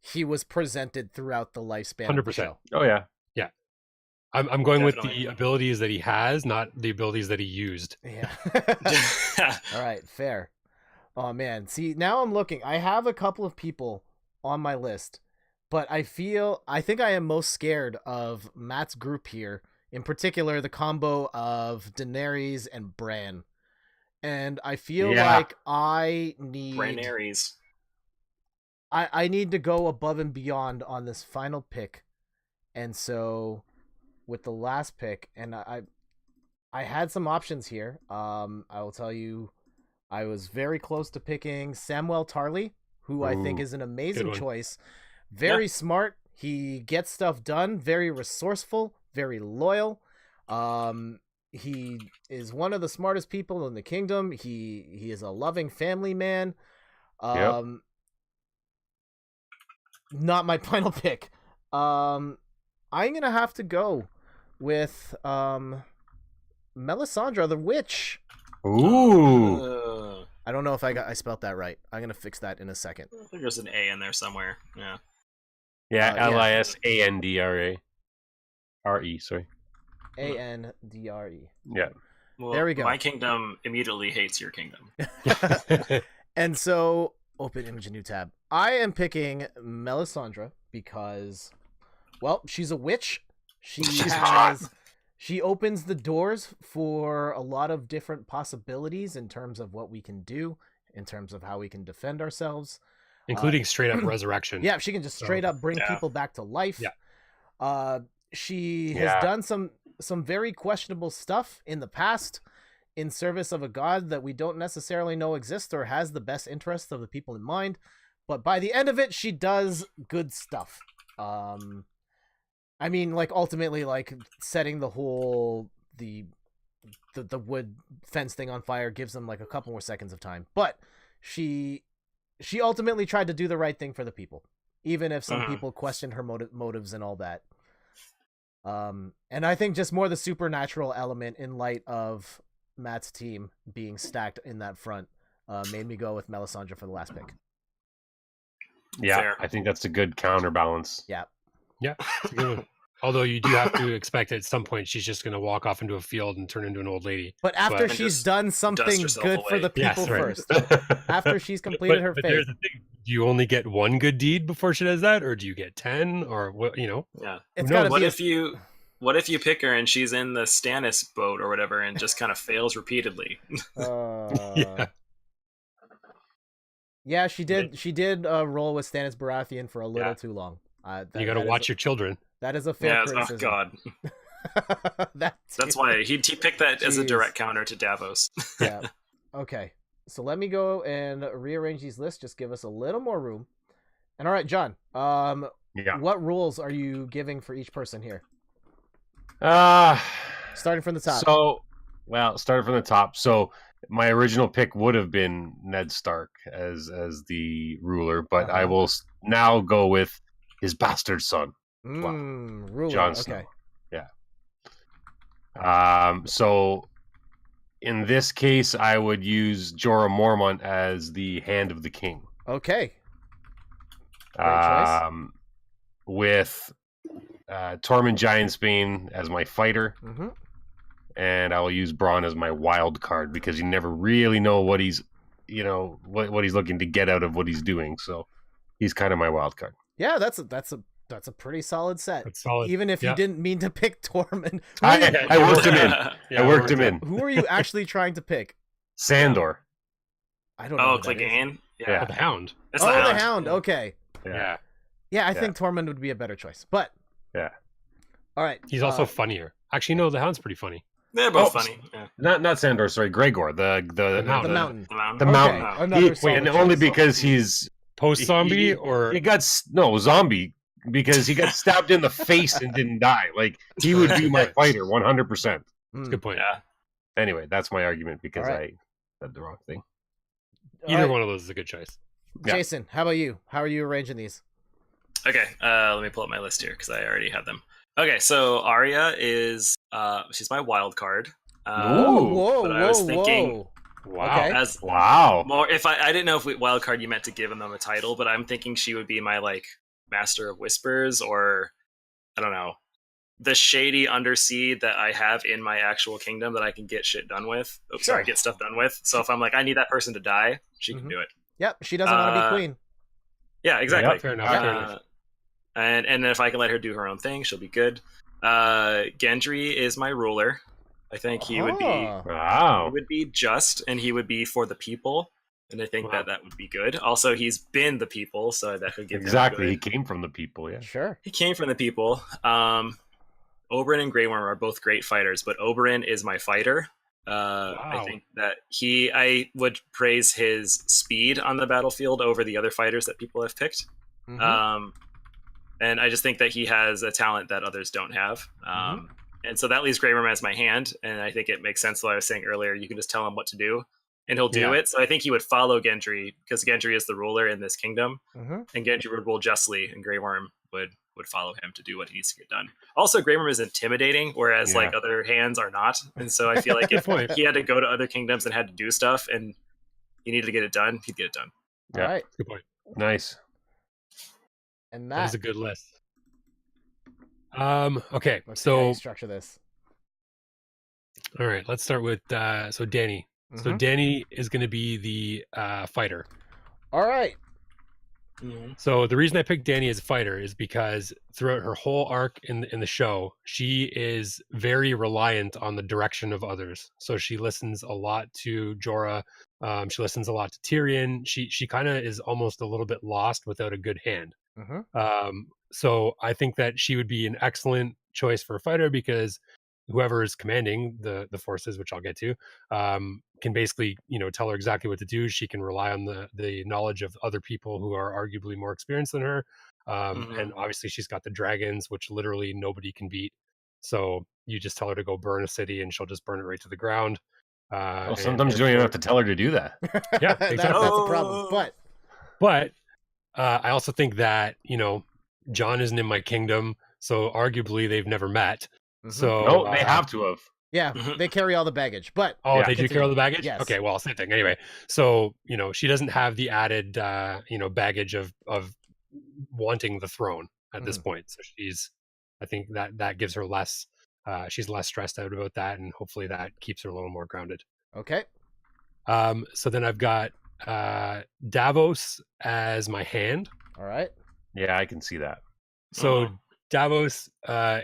he was presented throughout the lifespan of the 100%. show. Oh, yeah. I'm going with Definitely. the abilities that he has, not the abilities that he used. Yeah. All right, fair. Oh man, see, now I'm looking. I have a couple of people on my list, but I think I am most scared of Matt's group here, in particular the combo of Daenerys and Bran. And I feel Yeah. like I need Rhaenyra's. I need to go above and beyond on this final pick. And so with the last pick, and I had some options here. I will tell you, I was very close to picking Samwell Tarly, who I think Ooh, is an amazing one. choice. Very smart. He gets stuff done. Very resourceful. Very loyal. He is one of the smartest people in the kingdom. He is a loving family man. Not my final pick. I'm gonna have to go with Melisandre the witch. Ooh. I don't know if I spelled that right. I'm gonna fix that in a second. I think there's an A in there somewhere. Yeah. Yeah, yeah. Lisandre. RE, sorry. Andre. Yeah. Well, There we go. My kingdom immediately hates your kingdom. And so, open image, a new tab. I am picking Melisandre because, well, she's a witch. She's hot. She opens the doors for a lot of different possibilities in terms of what we can do, in terms of how we can defend ourselves. Including straight up resurrection. Yeah, she can just straight up bring people back to life. Yeah. She has done some very questionable stuff in the past in service of a god that we don't necessarily know exists or has the best interests of the people in mind. But by the end of it, she does good stuff. I mean, like, ultimately, like, setting the whole the wood fence thing on fire gives them like a couple more seconds of time. But she ultimately tried to do the right thing for the people, even if some people questioned her motives and all that. And I think just more the supernatural element in light of Matt's team being stacked in that front made me go with Melisandre for the last pick. Yeah, Fair. I think that's a good counterbalance. Yeah. Yeah. It's a good one. Although you do have to expect at some point she's just going to walk off into a field and turn into an old lady. But after And she's just done dust something herself good for away. the people Yes, right. first. After she's completed her but fate. there's the thing. Do you only get one good deed before she does that, or do you get 10, or what? Yeah. It's Who gotta knows? be What if you pick her and she's in the Stannis boat or whatever and just kind of fails repeatedly? Yeah. Yeah, she did roll with Stannis Baratheon for a little Yeah. too long. You got to watch your children. That is a fair Oh criticism. God, that's too. why he picked that as a Jeez. direct counter to Davos. Yeah. Okay. So let me go and rearrange these lists. Just give us a little more room. And all right, John. Yeah. What rules are you giving for each person here? Starting from the top. Starting from the top. So my original pick would have been Ned Stark as the ruler, but I will now go with his bastard son. Ruler. Jon Snow. Yeah. So in this case, I would use Jorah Mormont as the Hand of the King. Okay. Great choice. With Tormund Giantsbane as my fighter, and I will use Bronn as my wild card because you never really know what he's, what he's looking to get out of what he's doing. So he's kind of my wild card. Yeah, that's a pretty solid set. That's solid. Even if you didn't mean to pick Tormund. I worked him in. Yeah, I worked him in. Who are you actually trying to pick? Sandor. I don't know. Oh, Clegane? Yeah. The Hound. That's Oh, the the Hound. Hound. Okay. Yeah. Yeah, I think Tormund would be a better choice. But yeah. All right. He's also funnier. Actually, no, the Hound's pretty funny. They're both funny. Yeah. Not Sandor, sorry, Gregor, the Mountain. Mountain. The Okay, Mountain. another solid and only choice. because he's Post-zombie, or he got zombie because he got stabbed in the face and didn't die. Like he would be my fighter 100%. That's a good point. Yeah. Anyway, that's my argument because Alright. I said the wrong thing. Either one of those is a good choice. Yeah. Jason, how about you? How are you arranging these? Okay, let me pull up my list here because I already have them. Okay, so Arya is she's my wild card. Whoa, but I was thinking Wow. Okay. as Wow. more if I didn't know if wild card you meant to give them a title, but I'm thinking she would be my like Master of Whispers, or I don't know, the shady underseed that I have in my actual kingdom that I can get shit done with. Oh, sorry, get stuff done with. So if I'm like I need that person to die, she can do it. Yep, she doesn't want to be queen. Yeah, exactly. Yep, fair enough. Fair enough. And if I can let her do her own thing, she'll be good. Gendry is my ruler. I think he would be Wow. just, and he would be for the people, and I think that would be good. Also, he's been the people, so that could give Exactly. him He good. came from the people, yeah. Sure. He came from the people. Oberyn and Grey Worm are both great fighters, but Oberyn is my fighter. I think that I would praise his speed on the battlefield over the other fighters that people have picked. And I just think that he has a talent that others don't have. And so that leaves Grey Worm as my hand, and I think it makes sense what I was saying earlier. You can just tell him what to do, and he'll do it. So I think he would follow Gendry, because Gendry is the ruler in this kingdom, and Gendry would rule justly, and Grey Worm would follow him to do what he needs to get done. Also, Grey Worm is intimidating, whereas like other hands are not. And so I feel like if he had to go to other kingdoms and had to do stuff, and he needed to get it done, he'd get it done. Yeah. All right. Good point. Nice. And That is Matt, a good list. Okay, let's see how so you structure this. all right, let's start with so Dany. So Dany is going to be the fighter. All right. So the reason I picked Dany as a fighter is because throughout her whole arc in the show, she is very reliant on the direction of others. So she listens a lot to Jorah. She listens a lot to Tyrion. She kind of is almost a little bit lost without a good hand. So I think that she would be an excellent choice for a fighter because whoever is commanding the forces, which I'll get to, can basically, tell her exactly what to do. She can rely on the knowledge of other people who are arguably more experienced than her. And obviously she's got the dragons, which literally nobody can beat. So you just tell her to go burn a city and she'll just burn it right to the ground. Well, sometimes you don't even have to tell her to do that. Yeah, That's exactly. a problem. But I also think that, Jon isn't in my kingdom. So arguably they've never met. So No, they have to have. Yeah, they carry all the baggage, but they do carry all the baggage. Yes. Okay, well, same thing. Anyway, so she doesn't have the added baggage of wanting the throne at this point. So I think that gives her less. She's less stressed out about that, and hopefully that keeps her a little more grounded. Okay. So then I've got Davos as my hand. All right. Yeah, I can see that. So Davos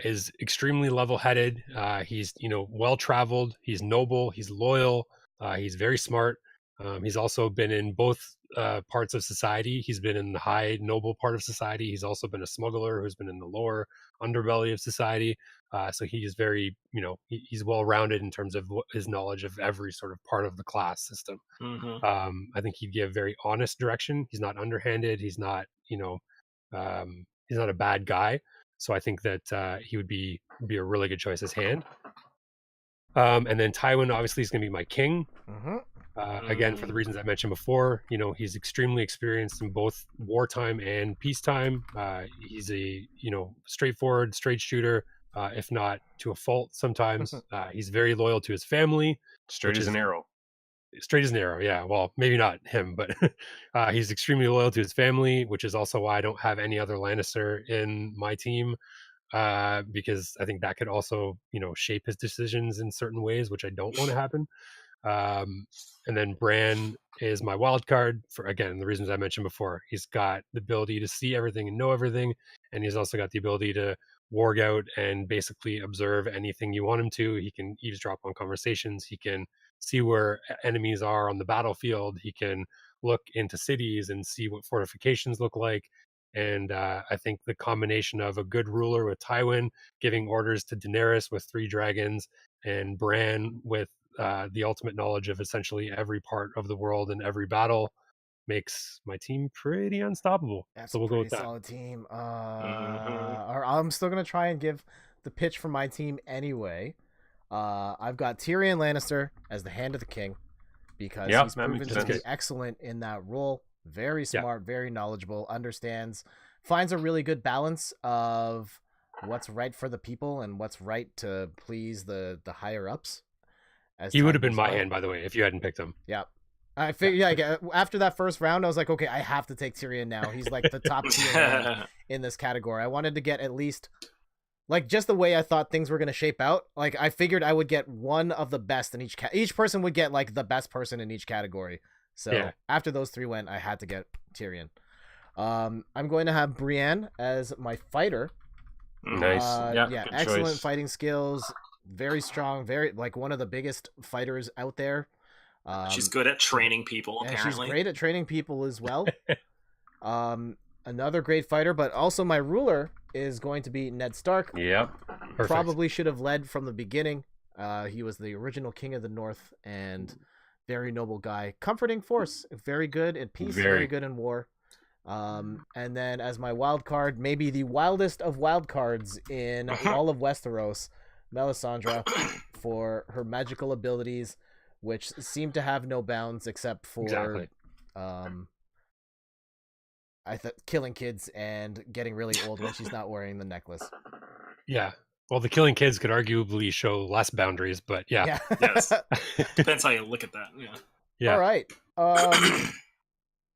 is extremely level-headed. He's well-traveled. He's noble. He's loyal. He's very smart. He's also been in both parts of society. He's been in the high noble part of society. He's also been a smuggler who's been in the lower underbelly of society. So he is very, he's well-rounded in terms of his knowledge of every sort of part of the class system. I think he'd give very honest direction. He's not underhanded. He's not, he's not a bad guy. So I think that he would be a really good choice as hand. And then Tywin obviously is going to be my king. Again, for the reasons I mentioned before, he's extremely experienced in both wartime and peacetime. He's a straightforward, straight shooter, if not to a fault sometimes. He's very loyal to his family. Straight as an arrow. Straight as an arrow, yeah. Well, maybe not him, but he's extremely loyal to his family, which is also why I don't have any other Lannister in my team, because I think that could also, shape his decisions in certain ways, which I don't want to happen. And then Bran is my wild card for, again, the reasons I mentioned before. He's got the ability to see everything and know everything, and he's also got the ability to warg out and basically observe anything you want him to. He can eavesdrop on conversations. He can see where enemies are on the battlefield. He can look into cities and see what fortifications look like. And I think the combination of a good ruler with Tywin giving orders to Daenerys with 3 dragons, and Bran with the ultimate knowledge of essentially every part of the world and every battle makes my team pretty unstoppable. That's so we'll go with that. Solid team. I'm still gonna try and give the pitch for my team anyway. I've got Tyrion Lannister as the Hand of the King because he's proven to be excellent in that role. Very smart, very knowledgeable, understands, finds a really good balance of what's right for the people and what's right to please the higher ups. He would have been my hand, by the way, if you hadn't picked him. Yeah. I figured, after that first round, I was like, okay, I have to take Tyrion now. He's like the top tier in this category. I wanted to get at least, like, just the way I thought things were going to shape out. Like, I figured I would get one of the best in each person would get, like, the best person in each category. So after those 3 went, I had to get Tyrion. I'm going to have Brienne as my fighter. Nice. Excellent choice. Fighting skills. Very strong. Very, like, one of the biggest fighters out there. She's good at training people, apparently. She's great at training people as well. Another great fighter, but also my ruler is going to be Ned Stark. Yep. Perfect. Probably should have led from the beginning. He was the original King of the North and very noble guy. Comforting force. Very good at peace, very good in war. And then as my wild card, maybe the wildest of wild cards in all of Westeros, Melisandre, for her magical abilities, which seem to have no bounds except for killing kids and getting really old when she's not wearing the necklace. Yeah. Well, the killing kids could arguably show less boundaries, but yeah. Yes. Depends how you look at that. Yeah. All right.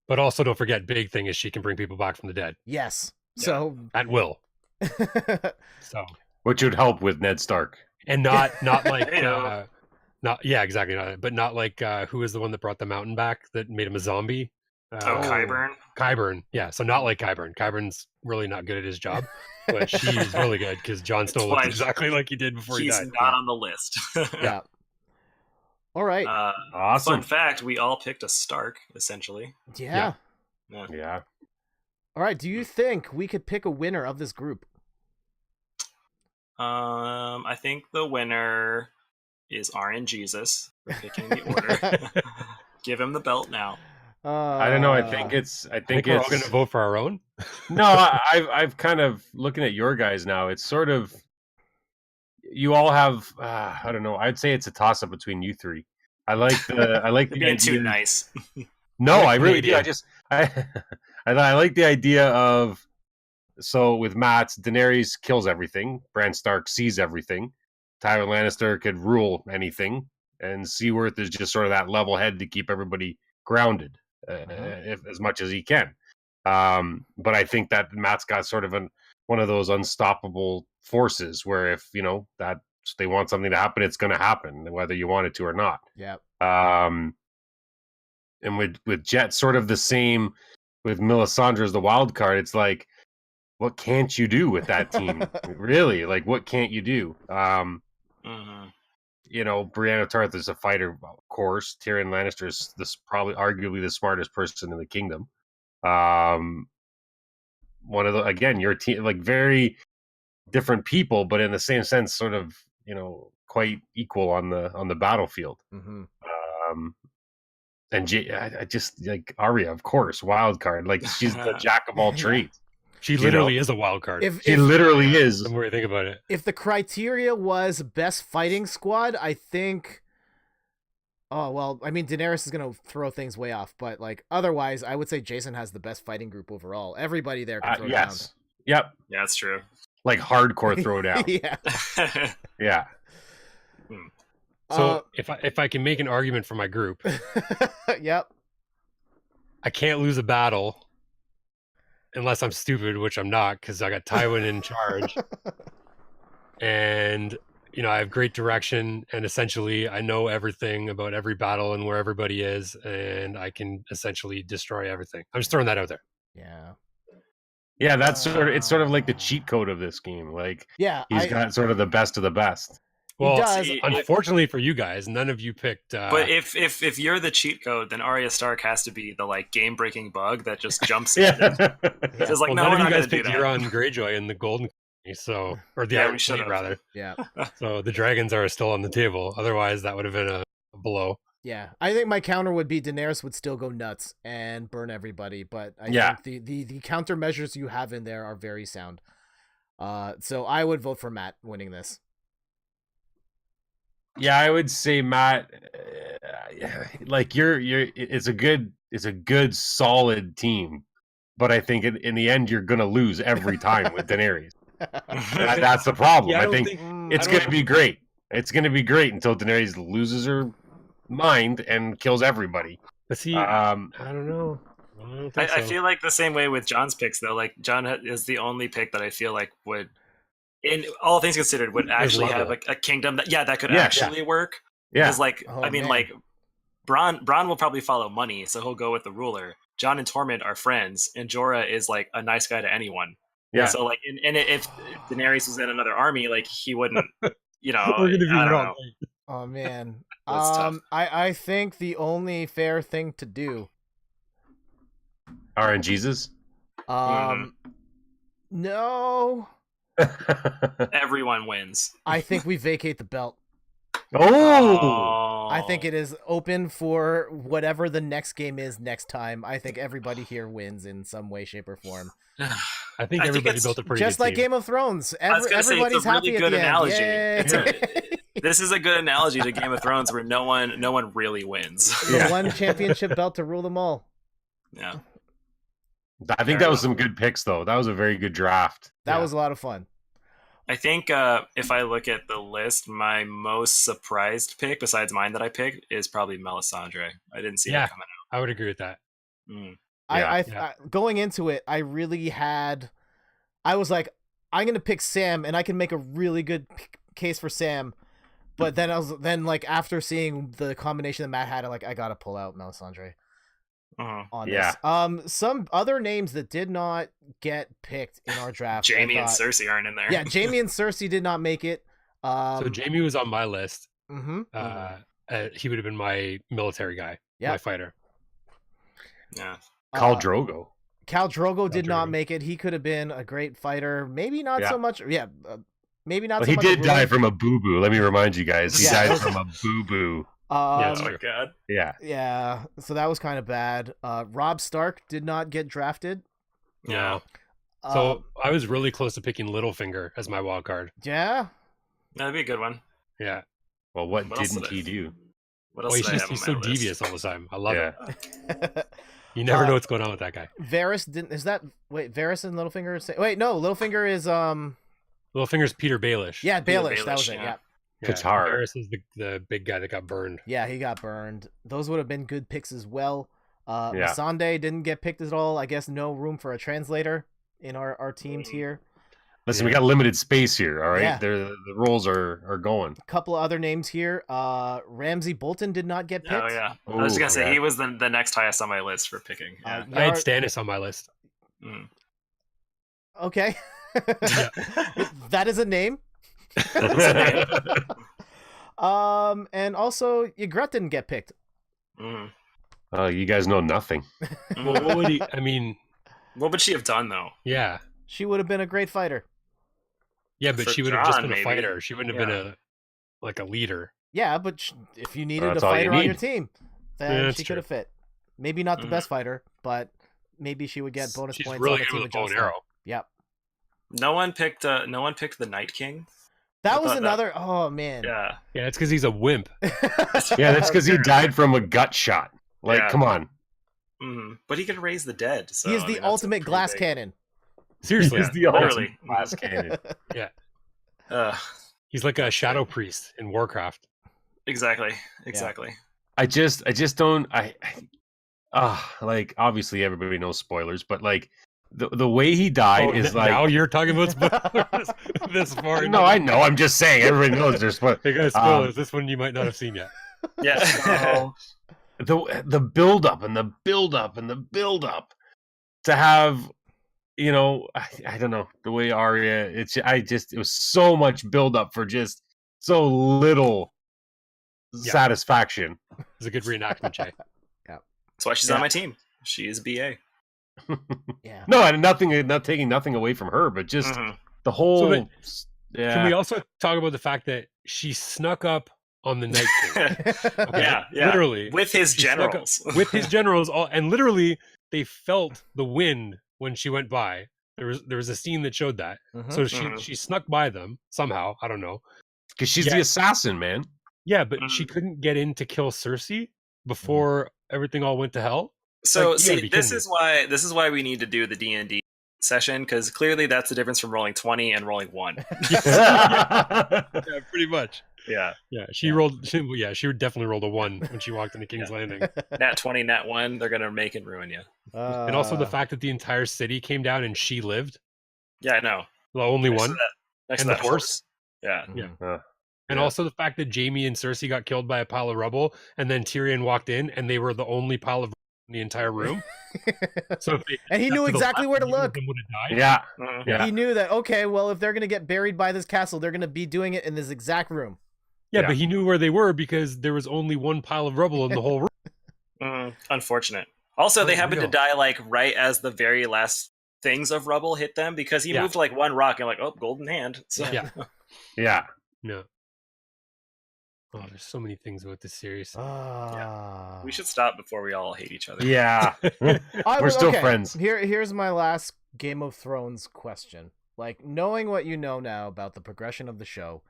But also don't forget, big thing is she can bring people back from the dead. Yes. So at will. So which would help with Ned Stark. And not like exactly. But not like who is the one that brought the mountain back that made him a zombie? Qyburn. Qyburn, yeah. So not like Qyburn. Qyburn's really not good at his job, but she's really good because Jon Snow looked exactly like he did before he died. He's not on the list. Yeah. All right. Awesome. Fun fact: we all picked a Stark, essentially. Yeah. Yeah. All right. Do you think we could pick a winner of this group? I think the winner is RN Jesus for picking the order. Give him the belt now. I don't know. I think we're all going to vote for our own. No, I've kind of looking at your guys now. It's sort of you all have. I don't know. I'd say it's a toss up between you 3. I like the You're being too nice. No, I really do. I like the idea of. So with Matt, Daenerys kills everything. Bran Stark sees everything. Tywin Lannister could rule anything, and Seaworth is just sort of that level head to keep everybody grounded as much as he can. But I think that Matt's got sort of one of those unstoppable forces where if that they want something to happen, it's going to happen, whether you want it to or not. Yeah. And with Jet, sort of the same with Melisandre as the wild card. It's like, what can't you do with that team? Really, like, what can't you do? Brienne Tarth is a fighter, of course. Tyrion Lannister is probably arguably the smartest person in the kingdom. One of the, again, your team, like, very different people, but in the same sense, sort of, quite equal on the battlefield. Mm-hmm. And I just like Arya, of course, wild card. Like, she's the jack of all trades. She literally is a wild card. She literally is. The more you think about it. If the criteria was best fighting squad, I think. Oh well, I mean Daenerys is gonna throw things way off, but like otherwise, I would say Jason has the best fighting group overall. Everybody there can throw down. Yes. Yep. Yeah, that's true. Like hardcore throwdown. Yeah. Yeah. So if I can make an argument for my group, yep. I can't lose a battle unless I'm stupid, which I'm not, because I got Tywin in charge, and I have great direction, and essentially I know everything about every battle and where everybody is, and I can essentially destroy everything. I'm just throwing that out there. Yeah. Yeah, that's it's sort of like the cheat code of this game. Like, he's got sort of the best of the best. Well, unfortunately for you guys, none of you picked. But if you're the cheat code, then Arya Stark has to be the like game breaking bug that just jumps in. It's like, none of you guys picked Euron Greyjoy in the Golden, or the Iron Fleet rather. Yeah. So the dragons are still on the table. Otherwise, that would have been a blow. Yeah, I think my counter would be Daenerys would still go nuts and burn everybody, but I think the countermeasures you have in there are very sound. So I would vote for Matt winning this. Yeah, I would say Matt. Like it's a good solid team, but I think in the end you're gonna lose every time with Daenerys. That's the problem. I think it's gonna be great. It's gonna be great until Daenerys loses her mind and kills everybody. But see, I don't know. I feel like the same way with John's picks though. Like John is the only pick that I feel like would, in all things considered, would actually have a kingdom that could actually work. Yeah, because like like Bronn will probably follow money, so he'll go with the ruler. Jon and Tormund are friends, and Jorah is like a nice guy to anyone. Yeah. So like, and if Daenerys was in another army, like he wouldn't. We're gonna be wrong. Oh man, I think the only fair thing to do. RNGesus? No. Everyone wins. I think we vacate the belt. Oh! I think it is open for whatever the next game is next time. I think everybody here wins in some way, shape, or form. I think everybody built a pretty just good like team. Game of Thrones. it's Everybody's a really happy good at the analogy. end. This is a good analogy to Game of Thrones where no one really wins. The one championship belt to rule them all. Yeah. I think that was some good picks, though. That was a very good draft. That was a lot of fun. I think if I look at the list, my most surprised pick, besides mine that I picked, is probably Melisandre. I didn't see that coming out. I would agree with that. I going into it, I was like, I'm gonna pick Sam, and I can make a really good case for Sam. But then after seeing the combination that Matt had, I gotta pull out Melisandre. On this. Some other names that did not get picked in our draft. Jaime and Cersei aren't in there. Yeah, Jaime and Cersei did not make it. So Jaime was on my list. Mm-hmm. He would have been my military guy, my fighter. Yeah. Khal Drogo. Khal Drogo did not make it. He could have been a great fighter. Maybe not so much. Yeah. Maybe not so much. He did die from a boo-boo. Let me remind you guys. He died from a boo-boo. Oh my god. Yeah. So that was kind of bad. Robb Stark did not get drafted. Yeah. So I was really close to picking Littlefinger as my wild card. Yeah. That'd be a good one. Yeah. Well, what didn't he do? What else he's so devious all the time. I love it. You never know what's going on with that guy. Varys didn't. Is that Varys and Littlefinger? Wait, no. Littlefinger is Littlefinger's Peter Baelish. Yeah, Baelish. That was it. Yeah. Qatar. Varys is the big guy that got burned. Yeah, he got burned. Those would have been good picks as well. Yeah. Masande didn't get picked at all. I guess no room for a translator in our teams here. Listen, we got limited space here. All right, Yeah. the roles are going. A couple of other names here. Ramsey Bolton did not get picked. Oh yeah, I was Ooh, gonna say yeah. he was the next highest on my list for picking. Yeah. I had Stannis on my list. Mm. Okay. That is a name. And also Ygritte didn't get picked. Mm. You guys know nothing. Well, what would he? I mean, What would she have done though? yeah, She would have been a great fighter. yeah, but For she would have just Jon, been a maybe. fighter. She wouldn't have been a leader. Yeah, but if you needed a That's all you fighter on your need. team, Yeah, then that's she true. could have fit. Maybe not the Mhm. best fighter, but maybe she would get bonus She's points really on the good team with with bow Jon and Snow. arrow. Yep. No one picked the Night King. That was thought that- another. Oh man. Yeah. Yeah, it's because he's a wimp. Yeah, that's because he died from a gut shot. Like, Yeah. come on. But he can raise the dead. So he is I the mean, that's a ultimate pretty glass big- cannon. Seriously, He's the literally. ultimate glass cannon. he's like a shadow priest in Warcraft. Exactly. I just don't. Like obviously everybody knows spoilers, but like the way he died is like. now you're talking about spoilers this far. No, I know. I'm just saying. Everybody knows there's spoilers. Hey guys, spoilers. This one you might not have seen yet. Yeah. So, the build up and the build up and the build up to have, I don't know, the way Arya. It was so much build up for just so little satisfaction. It's a good reenactment, Jay. That's why she's on my team. She is BA. Yeah. No, and not taking nothing away from her, but just Mhm. the whole. Can we also talk about the fact that she snuck up on the Night King? Okay? Yeah. Literally. With his She snuck up generals. with his generals, and literally they felt the wind when she went by. There was a scene that showed that. Mhm. So Mhm. she snuck by them somehow. I don't know. Because she's Yeah. the assassin, man. Yeah, but Mhm. she couldn't get in to kill Cersei before everything all went to hell. So Like, you gotta see, be this kidding is why we need to do the D&D session, because clearly that's the difference from rolling 20 and rolling 1. Yeah, pretty much. Yeah. Yeah, she rolled. She definitely rolled a 1 when she walked into King's Landing. Nat 20, nat 1, they're gonna make and ruin you. And also the fact that the entire city came down and she lived, Yeah, I know. the only Next to one. that- next And to the that horse. Yeah. Mhm. And Yeah. also the fact that Jaime and Cersei got killed by a pile of rubble, and then Tyrion walked in, and they were the only pile of rubble in the entire room. So if they, And he knew to the exactly left, where to neither of look. them would have died. Yeah. Mhm. Yeah. He knew that, okay, well, if they're going to get buried by this castle, they're going to be doing it in this exact room. Yeah, Yeah. but he knew where they were because there was only one pile of rubble in the whole room. Unfortunate. Also, they Oh, happened to real. die like right as the very last things of rubble hit them, because he Yeah. moved like one rock and like, oh, golden hand. So Yeah. Yeah. No. Oh, there's so many things about this series. we should stop before we all hate each other. Yeah. We're still friends. Here's my last Game of Thrones question. Like, knowing what you know now about the progression of the show,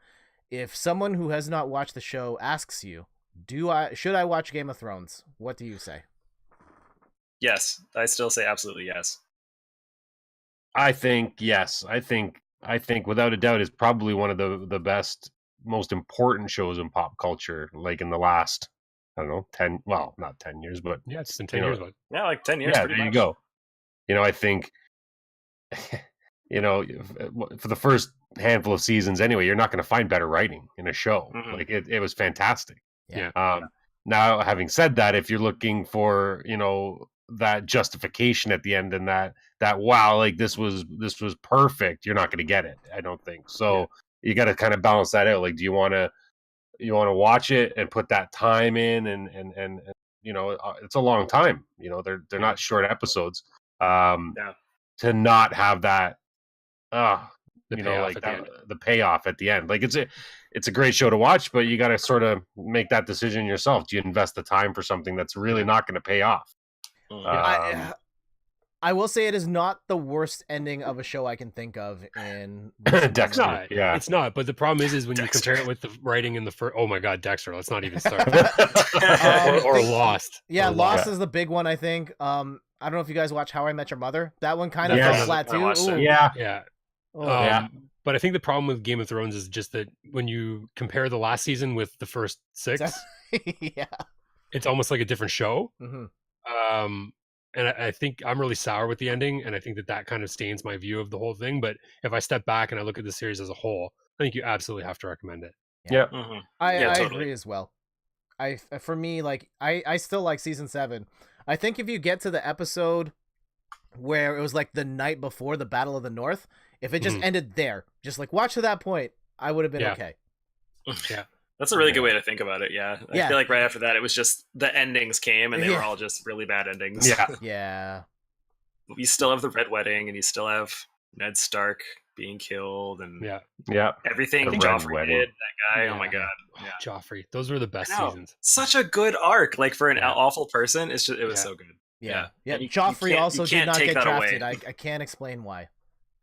if someone who has not watched the show asks you, should I watch Game of Thrones? What do you say? Yes, I still say absolutely yes. I think yes. I think without a doubt is probably one of the best, most important shows in pop culture. Like in the last, I don't know, 10. Well, not 10 years, but Yeah, it's been 10 you know, years. But Yeah, like 10 years. yeah, pretty there you much. go. I think, for the first handful of seasons anyway, you're not going to find better writing in a show. Mhm. Like it was fantastic. Yeah. Now, having said that, if you're looking for, that justification at the end and that wow, like this was perfect, you're not going to get it. I don't think so. You got to kind of balance that out. Like, do you want to watch it and put that time in and it's a long time. They're not short episodes. To not have that, the payoff like at the end. the payoff at the end. Like it's a great show to watch, but you got to sort of make that decision yourself. Do you invest the time for something that's really not going to pay off? Mhm. I will say it is not the worst ending of a show I can think of in Dexter. It's not. Yeah. It's not. But the problem is when Dexter. you compare it with the writing in the first. Oh my God, Dexter! Let's not even start. Um, or Lost. Yeah, Or Lost is the big one, I think. I don't know if you guys watch How I Met Your Mother. That one kind of Yeah. fell flat I too. watched it. Ooh. Yeah. Yeah. Oh. Yeah. But I think the problem with Game of Thrones is just that when you compare the last season with the first 6, Yeah. it's almost like a different show. hmm And I think I'm really sour with the ending, and I think that kind of stains my view of the whole thing. But if I step back and I look at the series as a whole, I think you absolutely have to recommend it. Yeah. Mhm. I totally. agree as well. For me, like I still like season 7. I think if you get to the episode where it was like the night before the Battle of the North, if it just ended there, just like watch to that point, I would have been okay. Yeah. That's a really good way to think about it. Yeah. I Yeah. feel like right after that, it was just the endings came and they were all just really bad endings. Yeah. Yeah. You still have the Red Wedding and you still have Ned Stark being killed and Yeah. everything The Red Joffrey Wedding. did. That guy. Yeah. Oh my God. Oh, Yeah. Joffrey. Those were the best I know. seasons. Such a good arc. Like for an Yeah. awful person, it was so good. Yeah. Yeah. And you Joffrey can't- also you did can't not take get that drafted. away. I can't explain why.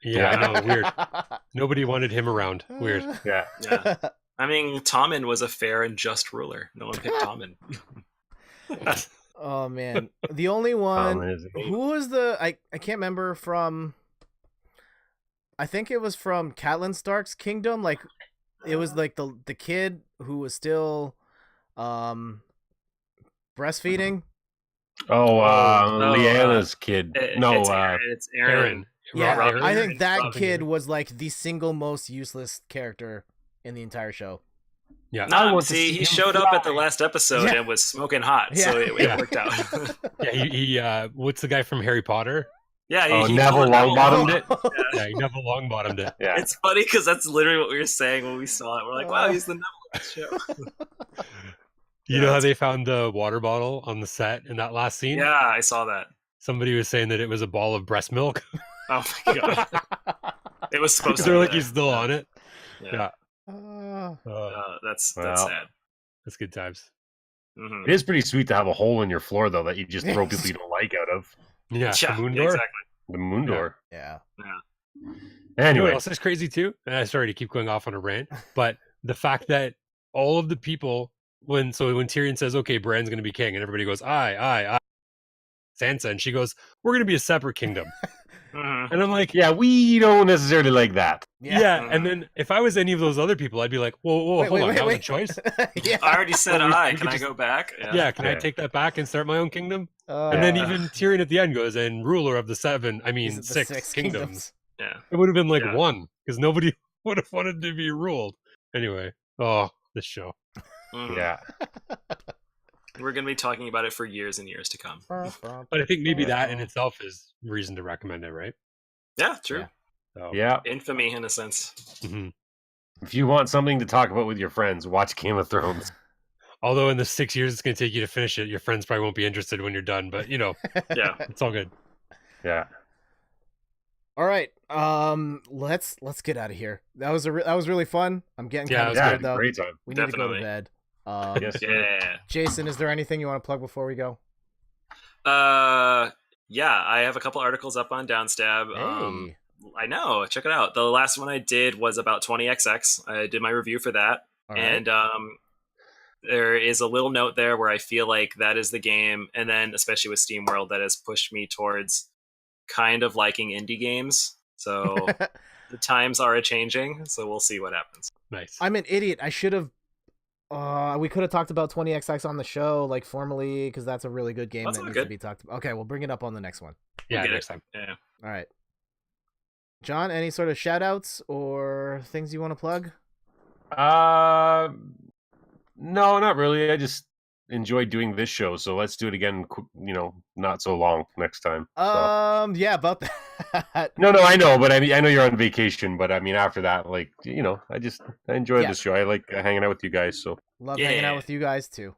Yeah, I know. Weird. Nobody wanted him around. Weird. Yeah. Yeah. I mean, Tommen was a fair and just ruler. No one picked Tommen. Oh man, the only one who was I can't remember from. I think it was from Catelyn Stark's kingdom. Like it was like the kid who was still breastfeeding. Lyanna's kid. It's Aaron. Yeah, Robin. I think that Robin. kid was like the single most useless character in the entire show. Yeah. No, see, he showed up at the last episode Yeah. and was smoking hot, so it worked out. Yeah, he what's the guy from Harry Potter? Yeah, he Neville Longbottomed it. Yeah, he Neville Longbottomed it. Yeah. It's funny because that's literally what we were saying when we saw it. We're like, wow, he's the Neville of the show. You know how they found the water bottle on the set in that last scene? Yeah, I saw that. Somebody was saying that it was a ball of breast milk. Oh my God. It was supposed to They're be like there. he's still on it. Yeah. That's Well. sad. That's good times. Mhm. It is pretty sweet to have a hole in your floor though that you just throw people you don't like out of. Yeah, the moon door. exactly. The moon door. Yeah. You know Anyway. what else is crazy too? Sorry to keep going off on a rant, but the fact that all of the people when Tyrion says, "Okay, Bran's going to be king," and everybody goes, "I," Sansa, and she goes, "We're going to be a separate kingdom," Mhm. and I'm like, Yeah, we don't necessarily like that. yeah. And then if I was any of those other people, I'd be like, "Whoa, hold on, that was a choice." Yeah. I already said Well, we Can could I just- go back? Yeah, can I Yeah. take that back and start my own kingdom? Oh, And then Yeah. even Tyrion at the end goes, "And ruler of the these are the 6 kingdoms." Yeah. It would have been like Yeah. one because nobody would have wanted to be ruled. Anyway, this show. Mhm. Yeah. We're going to be talking about it for years and years to come. But I think maybe that in itself is reason to recommend it, right? Yeah, true. Yeah. So, Yeah. Infamy in a sense. mhm. If you want something to talk about with your friends, watch Game of Thrones. Although in the 6 years it's going to take you to finish it, your friends probably won't be interested when you're done. But Yeah. it's all good. Yeah. All right. Let's get out of here. That was really fun. I'm getting Yeah, kind it of was tired Yeah, though. great time. We need to Definitely. go to bed. Yes. Yeah. Jason, is there anything you want to plug before we go? Yeah, I have a couple articles up on Downstab. Hey. I know. Check it out. The last one I did was about 20XX. I did my review for that. All right. And there is a little note there where I feel like that is the game, and then especially with SteamWorld, that has pushed me towards kind of liking indie games. So the times are a-changing, so we'll see what happens. Nice. I'm an idiot. I should have. We could have talked about 20XX on the show, like formally, because that's a really good game That's that all needs good. to be talked about. Okay, we'll bring it up on the next one. Yeah, get next it. time. Yeah. All right. John, any sort of shout outs or things you want to plug? No, not really. I just enjoyed doing this show, so let's do it again. Not so long next time. So. Yeah, about that. No, I know, but I mean, I know you're on vacation, but I mean, after that, like, I enjoyed Yeah. the show. I like hanging out with you guys. So, Love hanging Yeah. out with you guys too.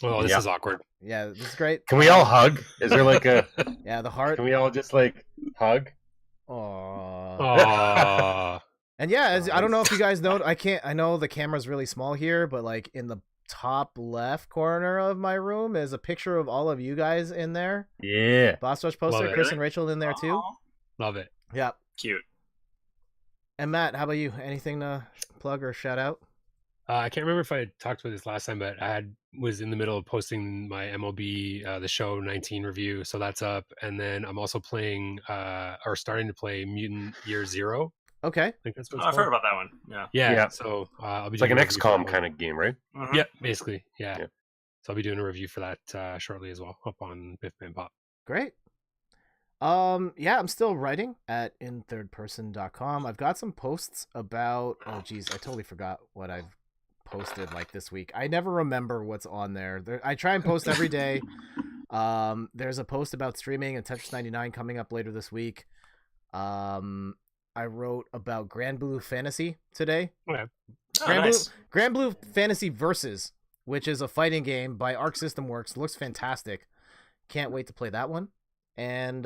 Oh, this Yeah. is awkward. Yeah, this is great. can we all hug? Is there like a? Yeah, the heart. Can we all just like hug? Aww. Aww. And yeah, I don't know if you guys know. I know the camera's really small here, but like in the top left corner of my room is a picture of all of you guys in there. Yeah. Boss Rush Love poster, it. Chris and Rachel in there too. Aw, Love it. Yeah. cute. And Matt, how about you? Anything to plug or shout out? I can't remember if I talked about this last time, but was in the middle of posting my MLB the Show 19 review, so that's up. And then I'm also playing or starting to play Mutant Year Zero. Okay. I think that's what Oh, I've heard about that one. Yeah. Yeah. So I'll be It's like doing an a review for XCOM that kind of game, right? Mhm. one. Yeah, basically. Yeah. Yeah. So I'll be doing a review for that shortly as well, up on Biff Man Pop. Great. Yeah, I'm still writing at inthirdperson.com. I've got some posts about, oh geez, I totally forgot what I've posted like this week. I never remember what's on there. I try and post every day. There's a post about streaming and Tetris 99 coming up later this week. I wrote about Grand Blue Fantasy today. Okay. Oh, nice. Grand Blue Fantasy Versus, which is a fighting game by Arc System Works. Looks fantastic. Can't wait to play that one. And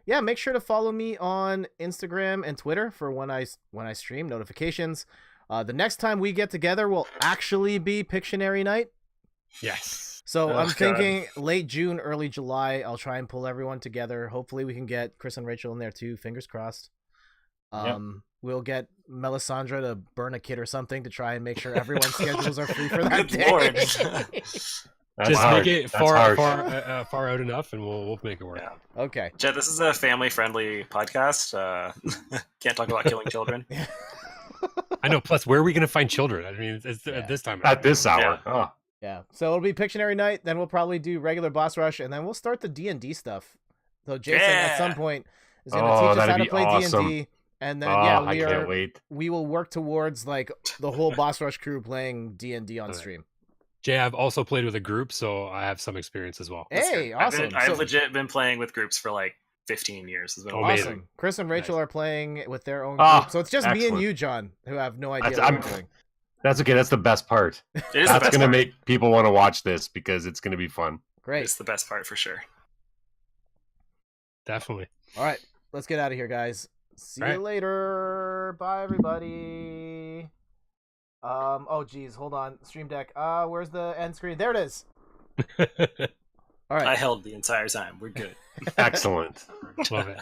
yeah, make sure to follow me on Instagram and Twitter for when I stream notifications. The next time we get together will actually be Pictionary night. Yes. So Oh, I'm God. thinking late June, early July. I'll try and pull everyone together. Hopefully we can get Chris and Rachel in there too. Fingers crossed. We'll get Melisandre to burn a kid or something to try and make sure everyone's schedules are free for that Good day. Lord. That's Just hard. make it That's harsh. far out enough, and we'll make it work. Yeah. Okay. Jet, this is a family-friendly podcast. Can't talk about killing children. I know. Plus, where are we going to find children? I mean, it's Yeah. at this time. At this hour. Yeah. Oh, Yeah. So it'll be Pictionary night. Then we'll probably do regular boss rush, and then we'll start the D&D stuff. So Jason at some Yeah. point is going to Oh, teach us that'd how to be play awesome. D&D, and then I can't wait. we will work towards like the whole boss rush crew playing D&D on Okay. stream. Jay, I've also played with a group, so I have some experience as well. That's Hey, good. awesome. I've So- legit been playing with groups for like 15 years. It's been Amazing. Awesome. Chris and Rachel are playing with their own Oh, group. So it's just me and excellent. you, John, who have no idea That's- what we're doing. That's okay. That's the best part. It is That's the best going to part. make people want to watch this because it's going to be fun. Great. It's the best part for sure. Definitely. All right. Let's get out of here, guys. See All you right. later. Bye, everybody. Oh, geez. Hold on. Stream Deck. Where's the end screen? There it is. All right. I held the entire time. We're good. Excellent. Love it.